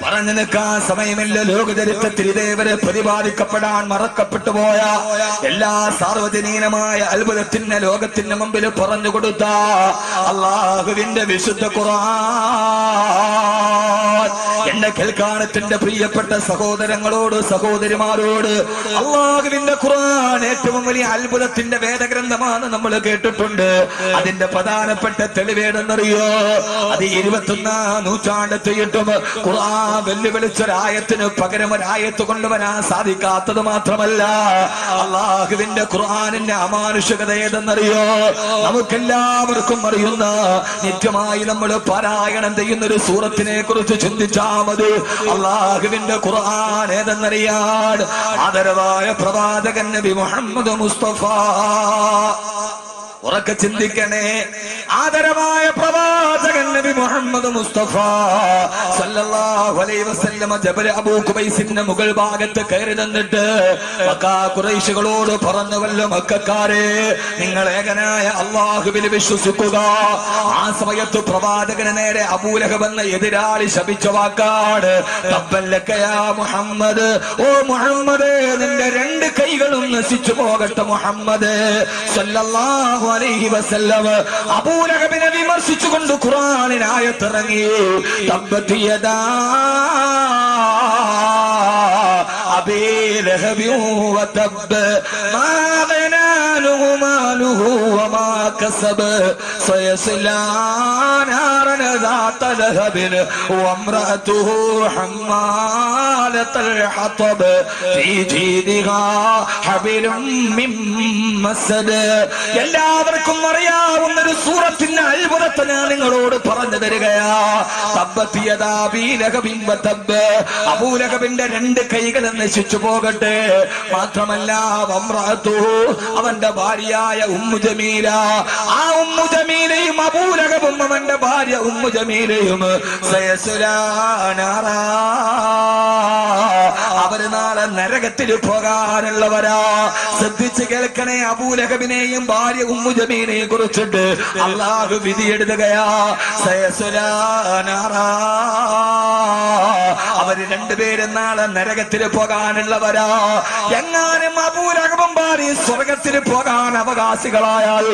പറഞ്ഞു നിൽക്കാൻ സമയമില്ല. ലോകചരിത്രത്തിൽ ഇതേവരെ പ്രതിപാദിക്കപ്പെടാൻ മറക്കപ്പെട്ടു പോയ എല്ലാ സാർവജനീനമായ അത്ഭുതത്തിന് ലോകത്തിന് മുമ്പിൽ പറഞ്ഞു കൊടുത്ത അള്ളാഹുവിന്റെ വിശുദ്ധ ഖുർആൻ. എന്റെ കേൾക്കാനത്തിന്റെ പ്രിയപ്പെട്ട സഹോദരങ്ങളോട് സഹോദരിമാരോട്, അള്ളാഹുവിന്റെ ഖുർആൻ ഏറ്റവും വലിയ അത്ഭുതത്തിന്റെ വേദഗ്രന്ഥമാണ് നമ്മൾ കേട്ടിട്ടുണ്ട്. അതിന്റെ പ്രധാനപ്പെട്ട തെളിവേടെന്നറിയോ? അത് 21ാം നൂറ്റാണ്ടെത്തിയിട്ടും ഖുർആൻ വെല്ലുവിളിച്ചൊരായത്തിന് പകരം ഒരായത്ത് കൊണ്ടുവരാൻ സാധിക്കാത്തത് മാത്രമല്ല, അള്ളാഹുവിന്റെ ഖുർആനിന്റെ അമാനുഷികത ഏതെന്നറിയോ? നമുക്കെല്ലാവർക്കും അറിയുന്ന, നിത്യമായി നമ്മൾ പാരായണം ചെയ്യുന്ന ഒരു സൂറത്തിനെ കുറിച്ച് ചിന്തിച്ചാൽ മതി. അള്ളാഹുവിന്റെ ഖുർആൻ ഏതെന്നറിയാൻ ആദരവായ പ്രവാചകൻ നബി മുഹമ്മദ് മുസ്തഫ. ഉറക്കെ ചിന്തിക്കണേ. ആദരവായ പ്രവാചകൻ നബി മുഹമ്മദ് മുസ്തഫ സല്ലല്ലാഹു അലൈഹി വസല്ലം ജബൽ അബൂ ഖുബൈസിന്റെ മുകൾ ഭാഗത്ത് കയറി നിന്നിട്ട് മക്കാ ഖുറൈശികളോട് പറഞ്ഞുവല്ലോ, മക്കക്കാരെ, നിങ്ങൾ ഏകനായ അല്ലാഹുവിൽ വിശ്വസിക്കുക. ആ സമയത്ത് പ്രവാചകന് നേരെ അബൂ ലഹബ് എന്ന എതിരാളി ശപിച്ച വാക്കാണ് തബ്ബല്ലക യാ മുഹമ്മദ്. ഓ മുഹമ്മദേ, നിന്റെ രണ്ട് കൈകളും നശിച്ചു പോകട്ടെ മുഹമ്മദ് സല്ലല്ലാഹു അലൈഹി വസല്ലം. അബൂ ലഹബിനെ വിമർശിച്ചുകൊണ്ട് ഖുർആനിൽ ആയത്തിറങ്ങി. തബ്ബത് യദാ അബീ ലഹബി വതബ്ബ മാ ഗനാ അൻഹു മാലുഹു വമാ കസബ സയസ്ലാ നാറൻ ذات لهب وامرأته حمالة الحطب في جيدها حبل من مسد. എല്ലാവർക്കും അറിയാവുന്ന ഒരു സൂറത്തിന്റെ അത്ഭുതത്തെ ഞാൻ നിങ്ങളോട് പറഞ്ഞു തരികയാ. തബ്ബത് യദാ അബീ ലഹബിൻ വതബ്ബ. അബൂ ലഹബിന്റെ രണ്ട് കൈകൾ നശിച്ചു പോകട്ടെ. മാത്രമല്ല വംറഅതുഹു, അവന്റെ ഭാര്യയായ ഉമ്മു ജമീല. ആ ഉമ്മു ജമീലയും അബൂ ലഹബും അവന്റെ ഭാര്യ ഉമ്മു ജമീലയും സയസ്ലാ നാറാ, അവര് നാളെ നരകത്തിൽ പോകാനുള്ളവരാ. ശ്രദ്ധിച്ച് കേൾക്കണേ. അബൂ ലഹബിനെയും ഭാര്യ ഉമ്മു ജമീലയെ കുറിച്ചിട്ട് അള്ളാഹു വിധി എഴുതുകയാ. സയസ്ലാ നാറാ, അവര് രണ്ടുപേരും നാളെ നരകത്തിൽ പോകാനുള്ളവരാ. എങ്ങാനും അബൂ ലഹബും ഭാര്യ സ്വർഗത്തിൽ പോകാൻ അവകാശികളായാൽ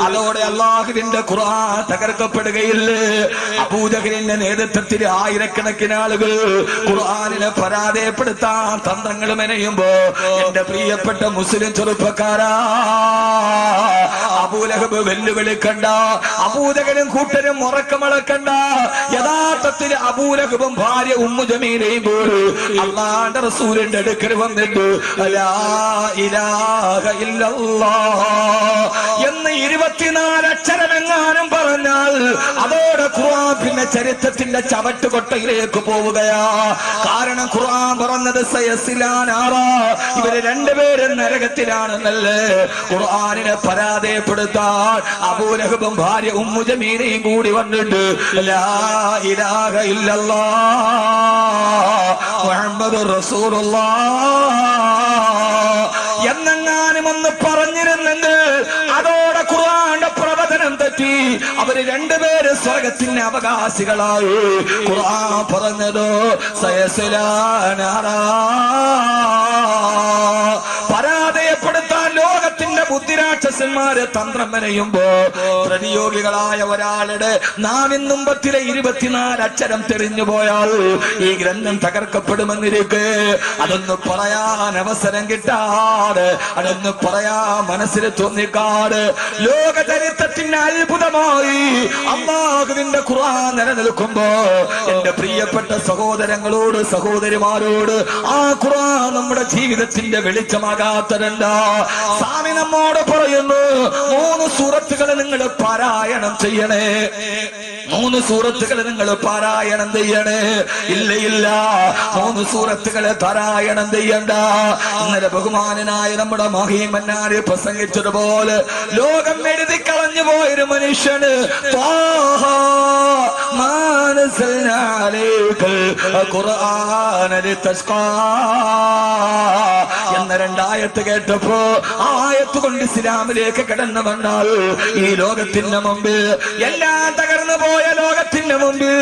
അതോടെ അള്ളാഹുവിന്റെ ഖുർആൻ തകർക്കപ്പെടുകയില്ലേ? അബൂജഹലിന്റെ നേതൃത്വത്തിൽ ആയിരക്കണക്കിന് ആളുകൾ ഖുർആനിനെ പരാജയപ്പെടുത്താൻ തന്ത്രങ്ങൾ മെനയുമ്പോ എന്റെ പ്രിയപ്പെട്ട മുസ്ലിം ചെറുപ്പക്കാരാ, അബൂ ലഹബ് വെല്ലുവിളിക്കണ്ട, അബൂജഹലും കൂട്ടരും ഉറക്കമളക്കണ്ട. യഥാർത്ഥത്തിൽ അബൂ ലഹബും ഭാര്യ ഉമ്മു ജമീലയും പോലും അല്ലാഹുവിന്റെ റസൂലിന്റെ അടുക്കൽ വന്നിട്ട് ലാ ഇലാഹ ഇല്ലല്ലാഹ് എന്ന് 24 അക്ഷരമെങ്ങാനും പറഞ്ഞാൽ അതോടെ ഖുർആൻ പിന്നെ ചരിത്രത്തിന്റെ ചവട്ടുകൊട്ടയിലേക്ക് പോവുകയാ. കാരണം ഖുർആൻ പറഞ്ഞത് സയസ്ലാ നാറാ, ഇവര് രണ്ടുപേരും നരകത്തിലാണെന്നല്ലേ. ഖുർആനിനെ പരാജയപ്പെടുത്താൻ അബൂ ലഹബും ഭാര്യ ഉമ്മു ജമീലയും കൂടി വന്നിട്ട് ലാ ഇലാഹ ഇല്ലല്ലാഹ് മുഹമ്മദുർ റസൂലുള്ളാഹ് എന്നെങ്ങാനും ഒന്ന് പറഞ്ഞിരുന്നെങ്കിൽ അതോടെ ഖുർആന്റെ പ്രവചനം തെറ്റി. അവര് രണ്ടുപേര് സ്വർഗത്തിന് അവകാശികളായി. ഖുർആൻ പറഞ്ഞതോ സയസ്ലാ നാറാ. പരാജയപ്പെടുത്താൻ ലോകത്തിന്റെ ബുദ്ധിരാക്ഷസന്മാര് തന്ത്രം മെനയുമ്പോ പ്രതിയോഗികളായ ഒരാളുടെ നാവിൻ മുമ്പത്തിലെ 24 അക്ഷരം തെളിഞ്ഞു പോയാൽ ഈ ഗ്രന്ഥം തകർക്കപ്പെടുമെന്നിരിക്കെ അതൊന്ന് പറയാൻ അവസരം കിട്ടാതെ, അതൊന്ന് പറയാൻ മനസ്സിൽ തോന്നിക്കാട് ലോക ചരിത്രത്തിന്റെ അത്ഭുതമായി അല്ലാഹുവിന്റെ ഖുർആൻ നിലനിൽക്കുമ്പോ എന്റെ പ്രിയപ്പെട്ട സഹോദരങ്ങളോട് സഹോദരിമാരോട്, ആ ഖുർആൻ നമ്മുടെ ജീവിതത്തിന്റെ വെളിച്ചമാകാത്തതെന്താ? സ്വാമി നമ്മോട് പറയുന്നു, 3 സൂറത്തുകൾ നിങ്ങൾ പാരായണം ചെയ്യണേ. 3 സൂറത്തുകൾ നിങ്ങൾ പാരായണം ചെയ്യണേ. ഇല്ല, 3 സൂറത്തുകൾ പാരായണം ചെയ്യണ്ട. ഇന്നലെ ബഹുമാനനായ നമ്മുടെ മഹീമന്നാര് പ്രസംഗിച്ചതുപോലെ ലോകം എഴുതി കളഞ്ഞു പോയൊരു മനുഷ്യന് എന്ന രണ്ടായത്ത് കേട്ടപ്പോ ആയത്ത് കൊണ്ട് ഇസ്ലാമിലേക്ക് കടന്നു വന്നാൽ ഈ ലോകത്തിന്റെ മുമ്പിൽ എല്ലാം തകർന്നു പോയ ലോകത്തിന്റെ മുമ്പിൽ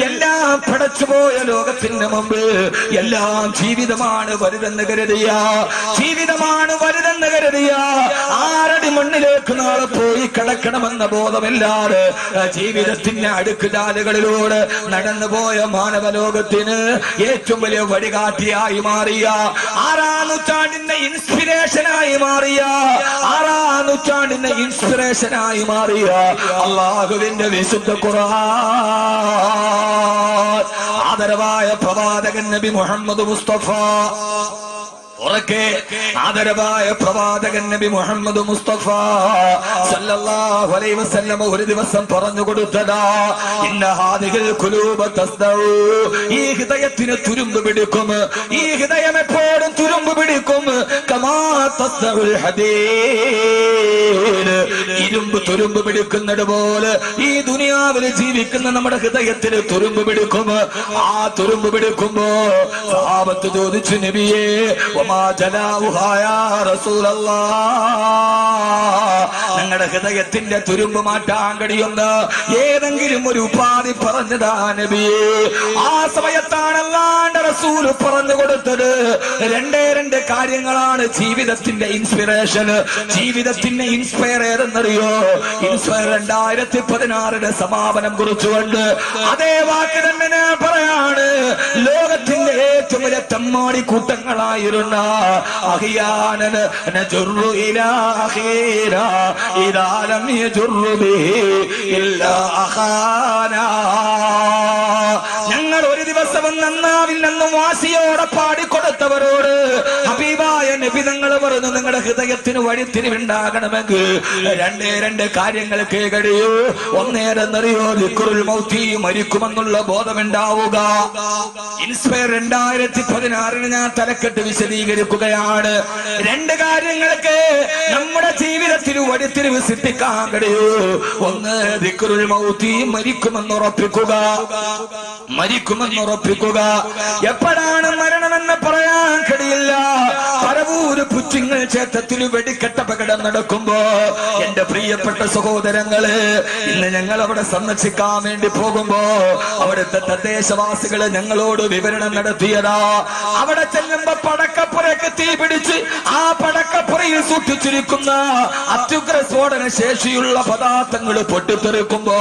എല്ലാം പടച്ചുപോയ ലോകത്തിന്റെ മുമ്പിൽ എല്ലാം ജീവിതമാണ് വലുതെന്ന് കരുതിയ ജീവിതമാണ് വലുതെന്ന് കരുതിയ ആറടി മണ്ണിലേക്ക് നാളെ പോയി കിടക്കണമെന്ന ബോധമില്ലാതെ ജീവിതത്തിന്റെ അടുക്കുചാലുകളിലൂടെ നടന്നുപോയ മാനവലോകത്തിന് ഏറ്റവും വലിയ വഴികാട്ടിയായി മാറിയ 6-ാം നൂറ്റാണ്ടിന്റെ ഇൻസ്പിറേഷനായി മാറിയ 6-ാം നൂറ്റാണ്ടിന്റെ ഇൻസ്പിറേഷനായി മാറിയ അല്ലാഹുവിന്റെ വിശുദ്ധ ഖുർആൻ ആദരവായ പ്രവാചകൻ നബി മുഹമ്മദ് മുസ്തഫ ഉറക്കെ ആദരവായ പ്രവാചകൻ നബി മുഹമ്മദ് മുസ്തഫ സല്ലല്ലാഹു അലൈഹി വസല്ലം ഒരു ദിവസം പറഞ്ഞു കൊടുത്തതാ ഇന്ന ഹാദിഹിൽ ഖുലൂബ തസ്ദഉ ഈ ഹൃദയത്തിന് തുരുമ്പ് പിടിക്കും ഈ ഹൃദയം എപ്പോഴും തുരുമ്പ് പിടിക്കും കമാ തസ്ദഉൽ ഹദീദ് ഇരുമ്പ് തുരുമ്പ് പിടിക്കുന്നത് പോലെ ഈ ദുനിയാവിൽ ജീവിക്കുന്ന നമ്മുടെ ഹൃദയത്തിന് തുരുമ്പ് പിടിക്കും ആ തുരുമ്പ് പിടിക്കുമ്പോ സഹാബത്ത് ചോദിച്ചു നബിയേ ഞങ്ങളുടെ ഹൃദയത്തിന്റെ തുരുമ്പ് മാറ്റാൻ കഴിയുന്ന ഏതെങ്കിലും ഒരു ഉപാധി പറഞ്ഞതാ നബിയേ ആ സമയത്താണ് അല്ലാഹുവിന്റെ റസൂൽ പറഞ്ഞു കൊടുത്തത് രണ്ട് കാര്യങ്ങളാണ് ജീവിതത്തിന്റെ ഇൻസ്പിറേഷൻ ജീവിതത്തിന്റെ ഇൻസ്പയർ ഏതെന്നറിയോ ഇൻസ്പയർ 2016 സമാപനം കുറിച്ചുകൊണ്ട് അതേ വാക്ക് തന്നെ ഞാൻ പറയാണ് ലോകത്തിന്റെ ഏറ്റവും വലിയ തമ്മാടി കൂട്ടങ്ങളായിരുന്ന അഹിയാനന് നജുറു ഇലാ അഖീരാ ഇദാ ലം യജുറു ബിഹി ഇല്ലാ അഖാനാ ഞങ്ങൾ ഒരു ദിവസവും നന്നാവില്ലെന്നും വാശിയോടെ പാടിക്കൊടുത്തവരോട് ഹബീബായ നബി തങ്ങൾ പറഞ്ഞു നിങ്ങളുടെ ഹൃദയത്തിന് വഴിത്തിരിവുണ്ടാകണമെങ്കിൽ രണ്ട് കാര്യങ്ങൾക്ക് കഴിയൂ ഒന്നേരെന്നറിയോ ദിക്റുൽ മൗതി മരിക്കുമെന്നുള്ള ബോധമുണ്ടാവുക ഇൻസ്പയർ 2016 ഞാൻ തലക്കെട്ട് വിശദീകരിക്കുകയാണ് രണ്ട് കാര്യങ്ങൾക്ക് നമ്മുടെ ജീവിതത്തിൽ വഴിത്തിരിവ് സൃഷ്ടിക്കാൻ കഴിയൂ ഒന്ന് ദിക്റുൽ മൗതി മരിക്കുമെന്നുറപ്പിക്കുക എപ്പോഴാണ് മരണമെന്ന് പറയാൻ കഴിയില്ല പരവൂര് പുച്ചിങ്ങൽ ക്ഷേത്രത്തിൽ വെടിക്കെട്ട് അപകടം നടക്കുമ്പോ എന്റെ പ്രിയപ്പെട്ട സഹോദരങ്ങള് ഇന്ന് ഞങ്ങൾ അവിടെ സന്ദർശിക്കാൻ വേണ്ടി പോകുമ്പോ അവിടുത്തെ തദ്ദേശവാസികള് ഞങ്ങളോട് വിവരണം നടത്തിയതാ അവിടെ ചെല്ലുമ്പോ പടക്കപ്പുറയ്ക്ക് തീ പിടിച്ച് ആ പടക്കപ്പുറയിൽ സൂക്ഷിച്ചിരിക്കുന്ന അത്യുഗ്ര സ്ഫോടന ശേഷിയുള്ള പദാർത്ഥങ്ങൾ പൊട്ടിത്തെറിക്കുമ്പോ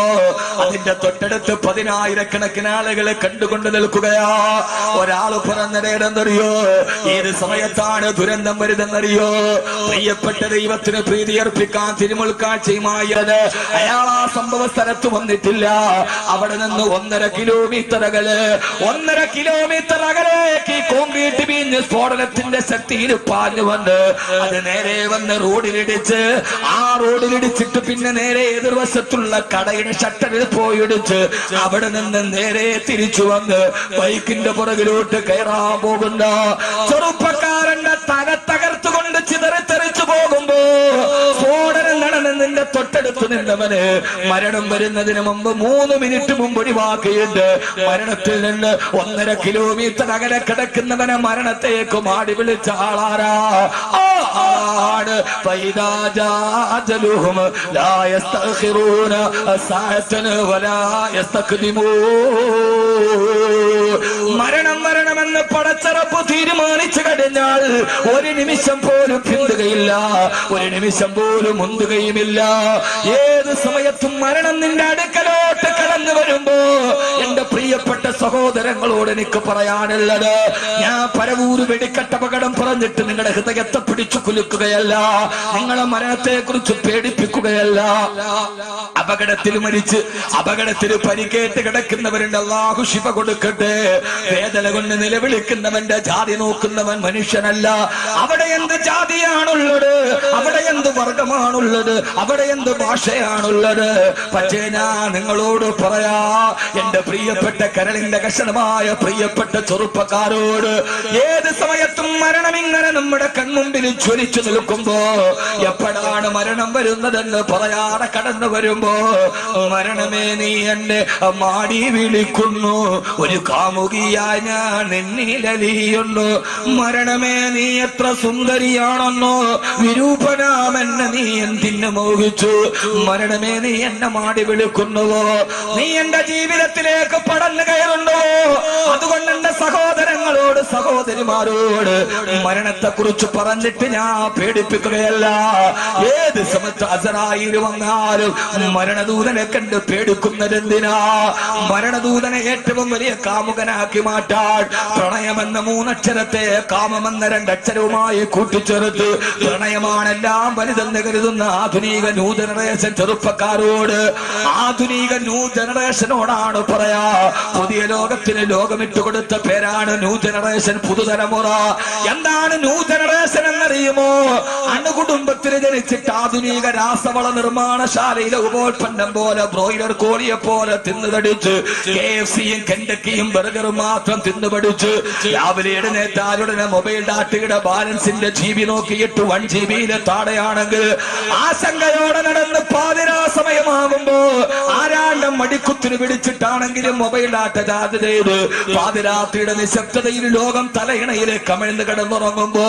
അതിന്റെ തൊട്ടടുത്ത് 10,000-കണക്കിന് ആളുകളെ കണ്ടുകൊണ്ട് നിൽക്കുകയാ ഒരാള് പറഞ്ഞതേടെന്നറിയോ ഏത് സമയത്താണ് ദുരന്തം വരുതെന്നറിയോ പ്രിയപ്പെട്ട ദൈവത്തിന് പ്രീതി അർപ്പിക്കാൻ തിരുമുൽക്കാഴ്ചയുമായത് അയാൾ ആ സംഭവ സ്ഥലത്ത് വന്നിട്ടില്ല അവിടെ നിന്ന് 1.5 കിലോമീറ്റർ അകലേക്ക് ഈ കോൺക്രീറ്റ് വീഞ്ഞ് സ്ഫോടനത്തിന്റെ ശക്തിയിൽ പാഞ്ഞു വന്ന് അത് നേരെ വന്ന് റോഡിലിടിച്ച് ആ റോഡിലിടിച്ചിട്ട് പിന്നെ നേരെ എതിർവശത്തുള്ള കടയുടെ ഷട്ടറിൽ പോയിടിച്ച് അവിടെ നിന്ന് നേരെ തിരിച്ചു വന്ന് ബൈക്കിന്റെ പുറകിലോട്ട് കയറാൻ പോകുന്ന ചെറുപ്പക്കാരന്റെ തല തകർത്തുകൊണ്ട് ചിതറിത്തെറിച്ചു പോകുമ്പോ സ്ഫോടനം നടന്നതിന്റെ തൊട്ടടുത്ത് നിന്നവന് മരണം വരുന്നതിന് മുമ്പ് 3 മിനിറ്റ് മുമ്പ് ഒഴിവാക്കിയിട്ട് മരണത്തിൽ നിന്ന് 1.5 കിലോമീറ്റർ അകലെ കിടക്കുന്നവനെ മരണത്തേക്ക് മാടി വിളിച്ച ആളാരാ ആണ് മരണമെന്ന് പടച്ചറപ്പ് തീരുമാനിച്ചു കഴിഞ്ഞാൽ ഒരു നിമിഷം പോലും പിന്തുകയില്ല ഒരു നിമിഷം പോലും മുന്തുകയുമില്ല ഏത് സമയത്തും മരണം നിന്റെ അടുക്കലോട്ട് കടന്നു വരുമ്പോ എന്റെ പ്രിയപ്പെട്ട സഹോദരങ്ങളോട് എനിക്ക് പറയാനുള്ളത് ഞാൻ പരവൂര് വെടിക്കെട്ട് അപകടം പറഞ്ഞിട്ട് നിങ്ങളുടെ ഹൃദയത്തെ പിടിച്ചു കുലുക്കുകയല്ല നിങ്ങളെ മരണത്തെ കുറിച്ച് പേടിപ്പിക്കുകയല്ല അപകടത്തിൽ മരിച്ച് അപകടത്തിൽ പരിക്കേറ്റ് കിടക്കുന്നവരുണ്ട് അല്ലാഹു ശിഫ കൊടുക്കട്ടെ വേദന കൊണ്ട് നിലവിളിക്കുന്നവന്റെ ജാതി നോക്കുന്നവൻ മനുഷ്യനല്ല അവിടെ എന്ത് ജാതിയാണുള്ളത് അവിടെ എന്ത് വർഗമാണുള്ളത് അവിടെ എന്ത് ഭാഷയാണുള്ളത് പക്ഷേ ഞാൻ നിങ്ങളോട് പറയാ, എന്റെ പ്രിയപ്പെട്ട കരളിന്റെ കഷണമായ പ്രിയപ്പെട്ട ചെറുപ്പക്കാരോട്, ഏത് സമയത്തും മരണം ഇങ്ങനെ നമ്മുടെ കൺമുമ്പിൽ ജ്വലിച്ചു നിൽക്കുമ്പോ എപ്പോഴാണ് മരണം വരുന്നതെന്ന് പറയാതെ കടന്നു വരുമ്പോ, മരണമേ നീ എന്നെ മാടി വിളിക്കുന്നു, ഒരു കാമുകിയായി ഞാൻ നിന്നിലലിയുന്നു. മരണമേ നീ എത്ര സുന്ദരിയാണെന്നോ, വിരൂപനാമെന്നെ നീ എന്തിന് മോഹിച്ചു. മരണമേ നീ എന്നെ മാടി വിളിക്കുന്നുവോ, നീ എന്റെ ജീവിതത്തിലേക്ക് പടന്നു കയറുന്നുവോ. അതുകൊണ്ട് എന്റെ സഹോദരങ്ങളോട് സഹോദരിമാരോട് മരണത്തെ കുറിച്ച് പറഞ്ഞിട്ട് ഞാൻ പേടിപ്പിക്കുകയല്ല. ഏത് സമയത്ത് അസറായിൽ വന്നാലും മരണദൂതനെ കണ്ട് പേടിക്കുന്നതെന്തിനാ? മരണദൂതനെ ഏറ്റവും വലിയ കാമുകനാക്കി മാറ്റാൻ പ്രണയമെന്ന 3 അക്ഷരത്തെ കാമമെന്ന 2 അക്ഷരവുമായി കൂട്ടിച്ചേർത്ത് പ്രണയമാണെല്ലാം വലുതെന്ന് കരുതുന്ന ആധുനിക ന്യൂ ജനറേഷൻ ചെറുപ്പക്കാരോട്, ആധുനിക ന്യൂ ജനറേഷനോടാണ് പറയാ, പുതിയ ലോകത്തിന് ലോകമിട്ട് കൊടുത്ത പേരാണ് ന്യൂ ജനറേഷൻ, പുതുതലമുറ. എന്താണ് ന്യൂ ജനറേഷൻ എന്നറിയുമോ? അണുകുടുംബത്തിന് ജനിച്ചിട്ട് ആധുനിക രാസവള നിർമ്മാണശാലയിലെ ഉപോൽപ്പന്നം പോലെ ബ്രോയിലർ കോഴിയെ പോലെ തിന്നുതടിച്ച് KFCയും കെൻഡക്കിയും ബർഗറും മാത്രം തിന്നുപടിച്ച് രാവിലെ എഴുന്നേറ്റാലുടനെ മൊബൈൽ ഡാറ്റയുടെ ബാലൻസിന്റെ GB നോക്കിയിട്ട് 1 GB താഴെയാണെങ്കിൽ ആശങ്കയോടെ നടന്ന് പാതിരാ സമയമാകുമ്പോ ആരാണ്ടം മടിക്കുത്തിന് പിടിച്ചിട്ടാണെങ്കിലും മൊബൈൽ ഡാറ്റ ചാർജ് ചെയ്ത് പാതിരാത്രിയുടെ നിശബ്ദതയിൽ ലോകം തലയിണയിലെ കമിഴ്ന്ന് കിടന്നുറങ്ങുമ്പോ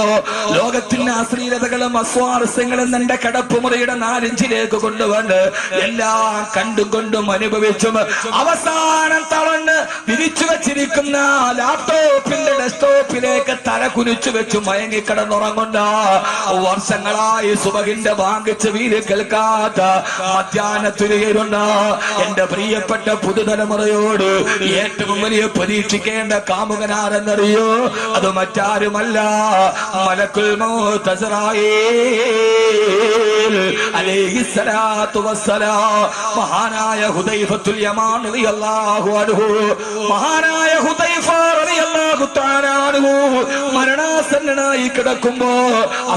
ലോകത്തിന്റെ അശ്ലീലതകളും അസ്വാരസ്യങ്ങളും എന്റെ കിടപ്പുമുറിയുടെ 4 ഇഞ്ചിലേക്ക് കൊണ്ടുവന്ന് എല്ലാം കണ്ടും കൊണ്ടും അനുഭവിച്ചും അവസാനം തളർന്ന് വിരിച്ചു വെച്ചിരിക്കുന്ന ലാപ്ടോപ്പിന്റെ ഡെസ്ക്ടോപ്പിലേക്ക് തല കുനിച്ചു വെച്ച് മയങ്ങിക്കിടന്നുറങ്ങുന്ന, വർഷങ്ങളായി സുബഹിന്റെ വാങ്ങിച്ച് വീര് കേൾക്കാത്ത മധ്യാഹ്നത്തിലുയരുന്ന എന്റെ പ്രിയപ്പെട്ട പുതുതലമുറയോട് ഏറ്റവും വലിയ പരീക്ഷിക്കേണ്ട കാമുകനാരെന്നറിയോ? അത് മറ്റാരുമല്ല, മലക്കുൽ മൗത്ത് അസ്റായീൽ അലൈഹിസ്സലാത്തു വസ്സലാം. മഹാനായ ഹുദൈഫത്തുൽ യമാൻ റളിയല്ലാഹു അൻഹു, മഹാനായ ഹുദൈഫ റളിയല്ലാഹു തആല അൻഹു മരണാസന്നനായി കിടക്കുമ്പോ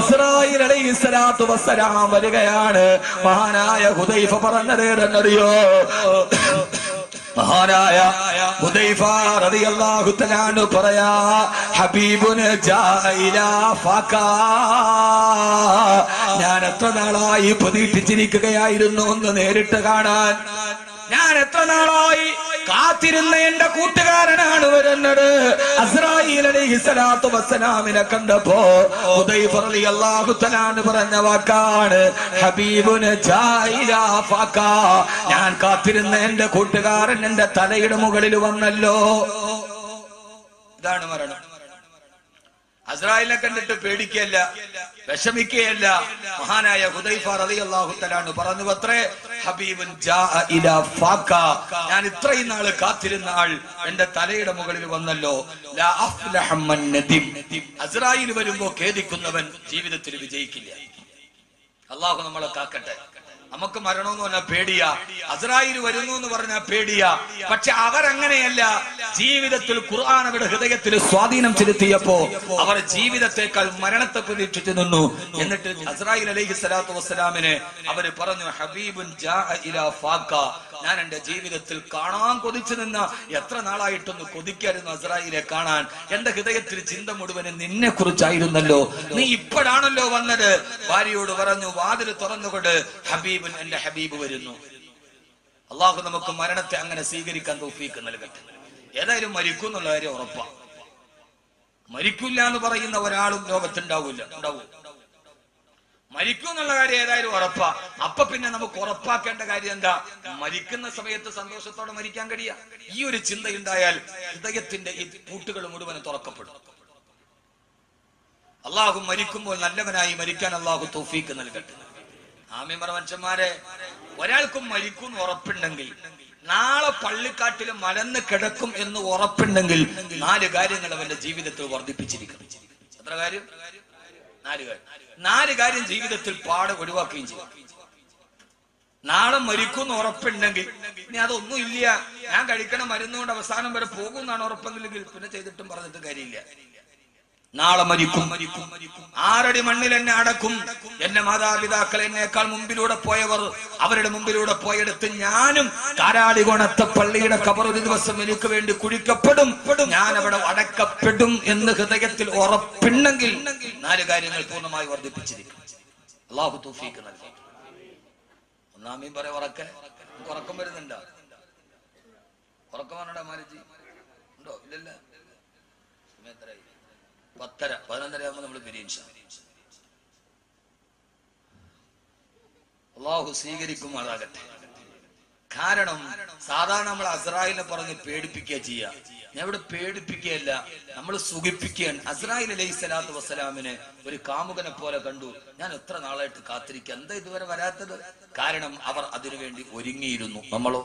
അസ്റായീൽ അലൈഹിസ്സലാത്തു വസ്സലാം വരികയാണ്. മഹാനായ ഹുദൈഫ പറഞ്ഞതേതെന്നറിയോ? മഹാനായ ഹുദൈഫ റളിയല്ലാഹു തആല അൻഹു പറയാ, ഹബീബുന ജാഅ ഇലാ ഫകാ, ഞാൻ എത്ര നാളായി പ്രതീക്ഷിച്ചിരിക്കുകയായിരുന്നു ഒന്ന് നേരിട്ട് കാണാൻ. ഞാൻ എത്ര നാളായി കാത്തിരുന്ന എന്റെ കൂട്ടുകാരനാണ് വരുന്നത്. അസ്റായീൽ അലൈഹിസ്സലാത്തു വസ്സലാമിനെ കണ്ടപ്പോ ഹുദൈഫ റളിയല്ലാഹു തആല അൻഹു പറഞ്ഞ വാക്കാണ്, ഹബീബുന ജാഅ ഇലാ ഫകാ, ഞാൻ കാത്തിരുന്ന എന്റെ കൂട്ടുകാരൻ എന്റെ തലയുടെ മുകളിൽ വന്നല്ലോ. ഇതാണ് മരണം. അസ്റായീലിനെ കണ്ടിട്ട് പേടിക്കുകയല്ല, വിഷമിക്കുകയല്ല. മഹാനായ ഹുദൈഫ റളിയല്ലാഹു തആല അൻഹു പറഞ്ഞു അത്രേ, ഹബീബുൻ ജാഅ ഇലാ ഫാക്കാ, ഞാൻ ഇത്രയും നാൾ കാത്തിരുന്ന ആൾ എന്റെ തലയുടെ മുകളിൽ വന്നല്ലോ. ലാ അഫ്ലഹ മൻ നദിം, അസ്റായീൽ വരുമ്പോ ഖേദിക്കുന്നവൻ ജീവിതത്തിൽ വിജയിക്കില്ല. അല്ലാഹു നമ്മളെ കാക്കട്ടെ. നമുക്ക് മരണമെന്ന് പറഞ്ഞാൽ പേടിയാ, അസ്റായീൽ വരുന്നു എന്ന് പറഞ്ഞാൽ പേടിയാ. പക്ഷെ അവരങ്ങനെയല്ല. ജീവിതത്തിൽ ഖുർആൻ അവരുടെ ഹൃദയത്തിൽ സ്വാധീനം ചെലുത്തിയപ്പോ അവർ ജീവിതത്തെക്കാൾ മരണത്തെ പ്രതീക്ഷിച്ചു നിന്നു. എന്നിട്ട് അസ്റായീൽ അലൈഹിസ്സലാത്തു വസ്സലാമിനെ അവര് പറഞ്ഞു, ഹബീബുൻ ജാഅ ഇലാ ഫാക്കാ, ഞാൻ എന്റെ ജീവിതത്തിൽ കാണാൻ കൊതിച്ചു നിന്ന, എത്ര നാളായിട്ടൊന്ന് കൊതിക്കായിരുന്നു അസ്റായീലെ കാണാൻ. എന്റെ ഹൃദയത്തിൽ ചിന്ത മുഴുവനും നിന്നെ കുറിച്ചായിരുന്നല്ലോ, നീ ഇപ്പോഴാണല്ലോ വന്നത്. ഭാര്യയോട് പറഞ്ഞു, വാതിൽ തുറന്നുകൊണ്ട് ഹബീബ്, എന്റെ ഹബീബ് വരുന്നു. അള്ളാഹു നമുക്ക് മരണത്തെ അങ്ങനെ സ്വീകരിക്കാൻ തൗഫീഖ് നൽകട്ടെ. ഏതായാലും മരിക്കും എന്നുള്ള കാര്യം ഉറപ്പാ. മരിക്കില്ല എന്ന് പറയുന്ന ഒരാളും ലോകത്തുണ്ടാവില്ല. ഉണ്ടാവും, മരിക്കും എന്നുള്ള കാര്യം ഏതായാലും ഉറപ്പാ. അപ്പൊ പിന്നെ നമുക്ക് ഉറപ്പാക്കേണ്ട കാര്യം എന്താ? മരിക്കുന്ന സമയത്ത് സന്തോഷത്തോടെ മരിക്കാൻ കഴിയാ. ഈ ഒരു ചിന്തയുണ്ടായാൽ ഹൃദയത്തിന്റെ ഈ പൂട്ടുകൾ മുഴുവനും തുറക്കപ്പെടും. അള്ളാഹു മരിക്കുമ്പോൾ നല്ലവനായി മരിക്കാൻ അള്ളാഹു തൗഫീഖ് നൽകട്ടെ. ആമീൻ പറ മനുഷ്യന്മാരെ. ഒരാൾക്കും മരിക്കും ഉറപ്പുണ്ടെങ്കിൽ, നാളെ പള്ളിക്കാട്ടിൽ മലന്ന് കിടക്കും എന്ന് ഉറപ്പുണ്ടെങ്കിൽ 4 കാര്യങ്ങൾ അവന്റെ ജീവിതത്തിൽ വർദ്ധിപ്പിച്ചിരിക്കണം. എത്ര കാര്യം? 4 കാര്യം. 4 കാര്യം ജീവിതത്തിൽ പാടെ ഒഴിവാക്കുകയും ചെയ്യും. നാളെ മരിക്കും ഉറപ്പുണ്ടെങ്കിൽ, ഇനി അതൊന്നും ഇല്ല, ഞാൻ കഴിക്കണ മരുന്നുകൊണ്ട് അവസാനം വരെ പോകുമെന്നാണ് ഉറപ്പെങ്കിൽ പിന്നെ ചെയ്തിട്ടും പറഞ്ഞിട്ട് കാര്യമില്ല. നാളെ മരിക്കും. 6 അടി മണ്ണിൽ എന്നെ അടക്കും. എന്റെ മാതാപിതാക്കൾ എന്നേക്കാൾ മുമ്പിലൂടെ പോയവർ അവരുടെ മുമ്പിലൂടെ പോയെടുത്ത് ഞാനും കാരാളികോണത്തെ പള്ളിയുടെ ഖബർ ഒരു ദിവസം എനിക്ക് വേണ്ടി കുഴിക്കപ്പെടും, ഞാൻ അവിടെ അടക്കപ്പെടും എന്ന് ഹൃദയത്തിൽ ഉറപ്പുണ്ടെങ്കിൽ 4 കാര്യങ്ങൾ പൂർണ്ണമായി വർദ്ധിപ്പിച്ചിരിക്കും. അല്ലാഹു തൗഫീഖ് നൽകട്ടെ. ഒന്നാമീൻ പറയാ ഉറക്കെ. ഉറക്കം വരുന്നുണ്ടോ? ഉറക്കം വന്നടാ മാലജി ഉണ്ടോ? ഇല്ലല്ല. 10:30 11:30 ആകുമ്പോൾ നമ്മൾ പിരിയും. അല്ലാഹു സ്വീകരിക്കുമാറാകട്ടെ. കാരണം സാധാരണ നമ്മൾ അസ്രായിലിനെ പറഞ്ഞ് പേടിപ്പിക്കുക ചെയ്യാ. ഞാൻ ഇവിടെ പേടിപ്പിക്കുകയല്ല, നമ്മൾ സുഖിപ്പിക്കുകയാണ്. അസ്രായിൽ അലൈഹി സ്വലാത്തു വസ്സലാമിനെ ഒരു കാമുകനെ പോലെ കണ്ടു. ഞാൻ എത്ര നാളായിട്ട് കാത്തിരിക്കുക, എന്താ ഇതുവരെ വരാത്തത്? കാരണം അവർ അതിനുവേണ്ടി ഒരുങ്ങിയിരുന്നു. നമ്മളോ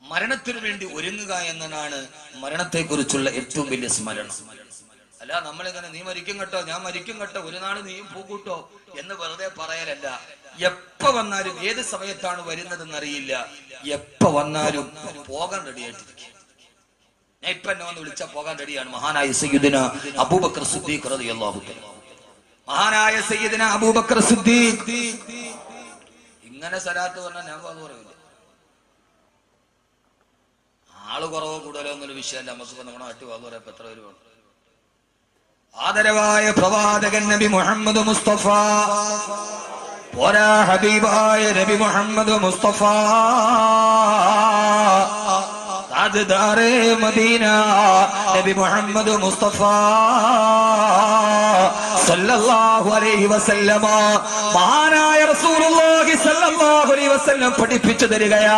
മരണത്തിനു വേണ്ടി ഒരുങ്ങുക എന്നതാണ് മരണത്തെ കുറിച്ചുള്ള ഏറ്റവും വലിയ സ്മരണം. അല്ല നമ്മളിങ്ങനെ നീ മരിക്കും കേട്ടോ, ഞാൻ മരിക്കും കേട്ടോ, ഒരു നാൾ നീയും പൂക്കൂട്ടോ എന്ന് വെറുതെ പറയലല്ല. എപ്പ വന്നാലും ഏത് സമയത്താണ് വരുന്നതെന്ന് അറിയില്ല. എപ്പ വന്നാലും പോകാൻ റെഡിയായിട്ടിരിക്കുക. ഞാൻ ഇപ്പൊ എന്നെ വന്ന് വിളിച്ചാൽ പോകാൻ റെഡിയാണ്. മഹാനായ സയ്യിദുന അബൂബക്കർ സിദ്ദീഖ് റളിയല്ലാഹു തആല. മഹാനായ സയ്യിദുന അബൂബക്കർ സിദ്ദീഖ് ഇങ്ങനെ സലാത്ത് പറഞ്ഞാൽ ഞാൻ അത് പറയില്ല. ആള് കുറവോ കൂടുതലോ എന്നൊരു വിഷയമല്ല. നമുക്ക് നമ്മുടെ നാട്ടിൽ വാങ്ങു പറയാൻ എത്ര പേര് വേണം? ആദരവായ പ്രവാചകൻ നബി മുഹമ്മദ് മുസ്തഫ, പോരാ ഹബീബായ നബി മുഹമ്മദ് മുസ്തഫ, താജ്ദാറെ മദീന നബി മുഹമ്മദ് മുസ്തഫ സല്ലല്ലാഹു അലൈഹി വസല്ലമ, മഹാനായ റസൂലുള്ളാഹി സല്ലല്ലാഹു അലൈഹി വസല്ലം പഠിപ്പിച്ചു തരികയാ.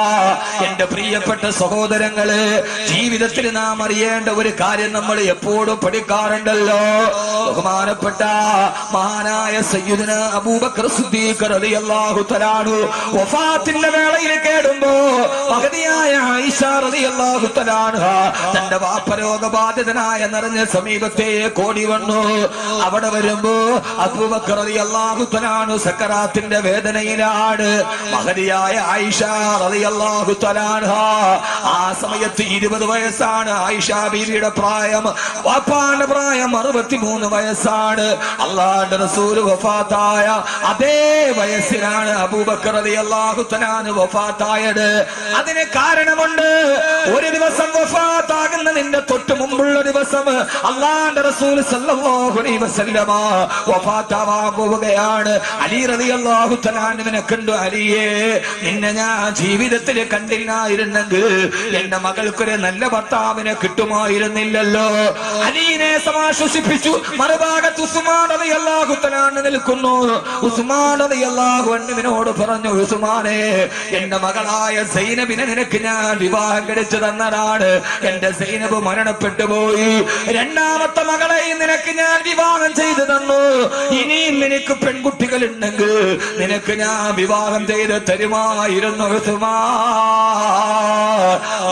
എന്റെ പ്രിയപ്പെട്ട സഹോദരങ്ങളെ, ജീവിതത്തിൽ നാം അറിയേണ്ട ഒരു കാര്യം നമ്മൾ എപ്പോഴും പഠിക്കാറുണ്ടല്ലോ. ബഹുമാനപ്പെട്ട മഹാനായ സയ്യിദുന അബൂബക്കർ സിദ്ദീഖ് റളിയല്ലാഹു തആല വഫാത്തിന്റെ വേളയിൽ കേടുമ്പോ മഹദിയായ ആയിഷ റളിയല്ലാഹു തആല തന്റെ വാപ്പ രോഗബാധിതനായ നിറഞ്ഞ സമീപത്തെ കോടി വന്നു. അവിടെ വരുമ്പോ അബൂബക്കർ റളിയല്ലാഹു തആല സക്കറാത്തിന്റെ വേദനയിലാണ്. മഹദിയായ ആയിഷ റളിയല്ലാഹു തആല ആ സമയത്ത് 20 വയസ്സാണ് ആയിഷ ബീവിയുടെ പ്രായം. വാപ്പാന്റെ പ്രായം 63 വയസ്സാണ്. അല്ലാഹുവിന്റെ റസൂൽ വഫാത്തായ അതേ വയസ്സിലാണ് അബൂബക്കർ റളിയല്ലാഹു തആല വഫാത്തായത്. അതിന് കാരണമുണ്ട്. ഒരു ദിവസം വഫാത്താകുന്നതിന്റെ തൊട്ട് മുമ്പുള്ള ദിവസം അല്ലാഹുവിന്റെ റസൂൽ സല്ലല്ലാഹു അലൈഹി വസല്ലമ വഫാത്താവാൻ പോവുകയാണ്. അലി റളിയല്ലാഹു തആലവിനെ കണ്ടു. അലിയെ, നിന്നെ ഞാൻ ജീവിതത്തിൽ കണ്ടില്ലായിരുന്നെങ്കിൽ എന്റെ മകൾക്കൊരു നല്ല ഭർത്താവിനെ കിട്ടുമായിരുന്നില്ലല്ലോ. അലീനെ സമാശ്വസിപ്പിച്ചു. മറുഭാഗത്ത് ഉസ്മാൻ റളിയല്ലാഹു തആല നിൽക്കുന്നു. ഉസ്മാൻ റളിയല്ലാഹു അൻഹുവിനോട് പറഞ്ഞു, ഉസ്മാനെ, എന്റെ മകളായ സൈനബിനെ നിനക്ക് ഞാൻ വിവാഹം കഴിച്ചു തന്നതാണ്. എന്റെ സൈനബ് മരണപ്പെട്ടു പോയി. രണ്ടാമത്തെ മകളെ നിനക്ക് ഞാൻ വിവാഹം ചെയ്തു തന്നു. ഇനിയും നിനക്ക് പെൺകുട്ടികൾ ഉണ്ടെങ്കിൽ നിനക്ക് ഞാൻ വിവാഹം ചെയ്ത് തരുമായിരുന്നു.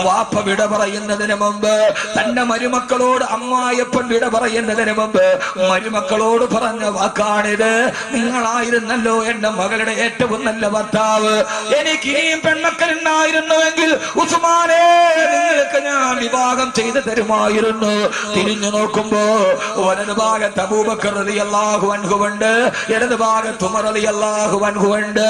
വാപ്പ വിട പറയുന്നതിന് മുമ്പ് തന്റെ മരുമക്കളോട്, അമ്മായിയപ്പൻ വിട പറയുന്നതിന് മുമ്പ് മരുമക്കളോട് പറഞ്ഞ വാക്കാണിത്. നിങ്ങളായിരുന്നല്ലോ എന്റെ മകളുടെ ഏറ്റവും നല്ല ഭർത്താവ്. എനിക്ക് ഇനിയും പെൺമക്കൾ ഉണ്ടായിരുന്നുവെങ്കിൽ ഉസ്മാനെ, നിങ്ങൾക്ക് ഞാൻ വിവാഹം ചെയ്ത് തരുമായിരുന്നു. തിരിഞ്ഞു നോക്കുമ്പോ വലതു ഭാഗത്ത് അബൂബക്കർ റളിയല്ലാഹു അൻഹു ഉണ്ട്, ഇടതു ഭാഗത്ത് ഉമർ റളിയല്ലാഹു അൻഹു ഉണ്ട്.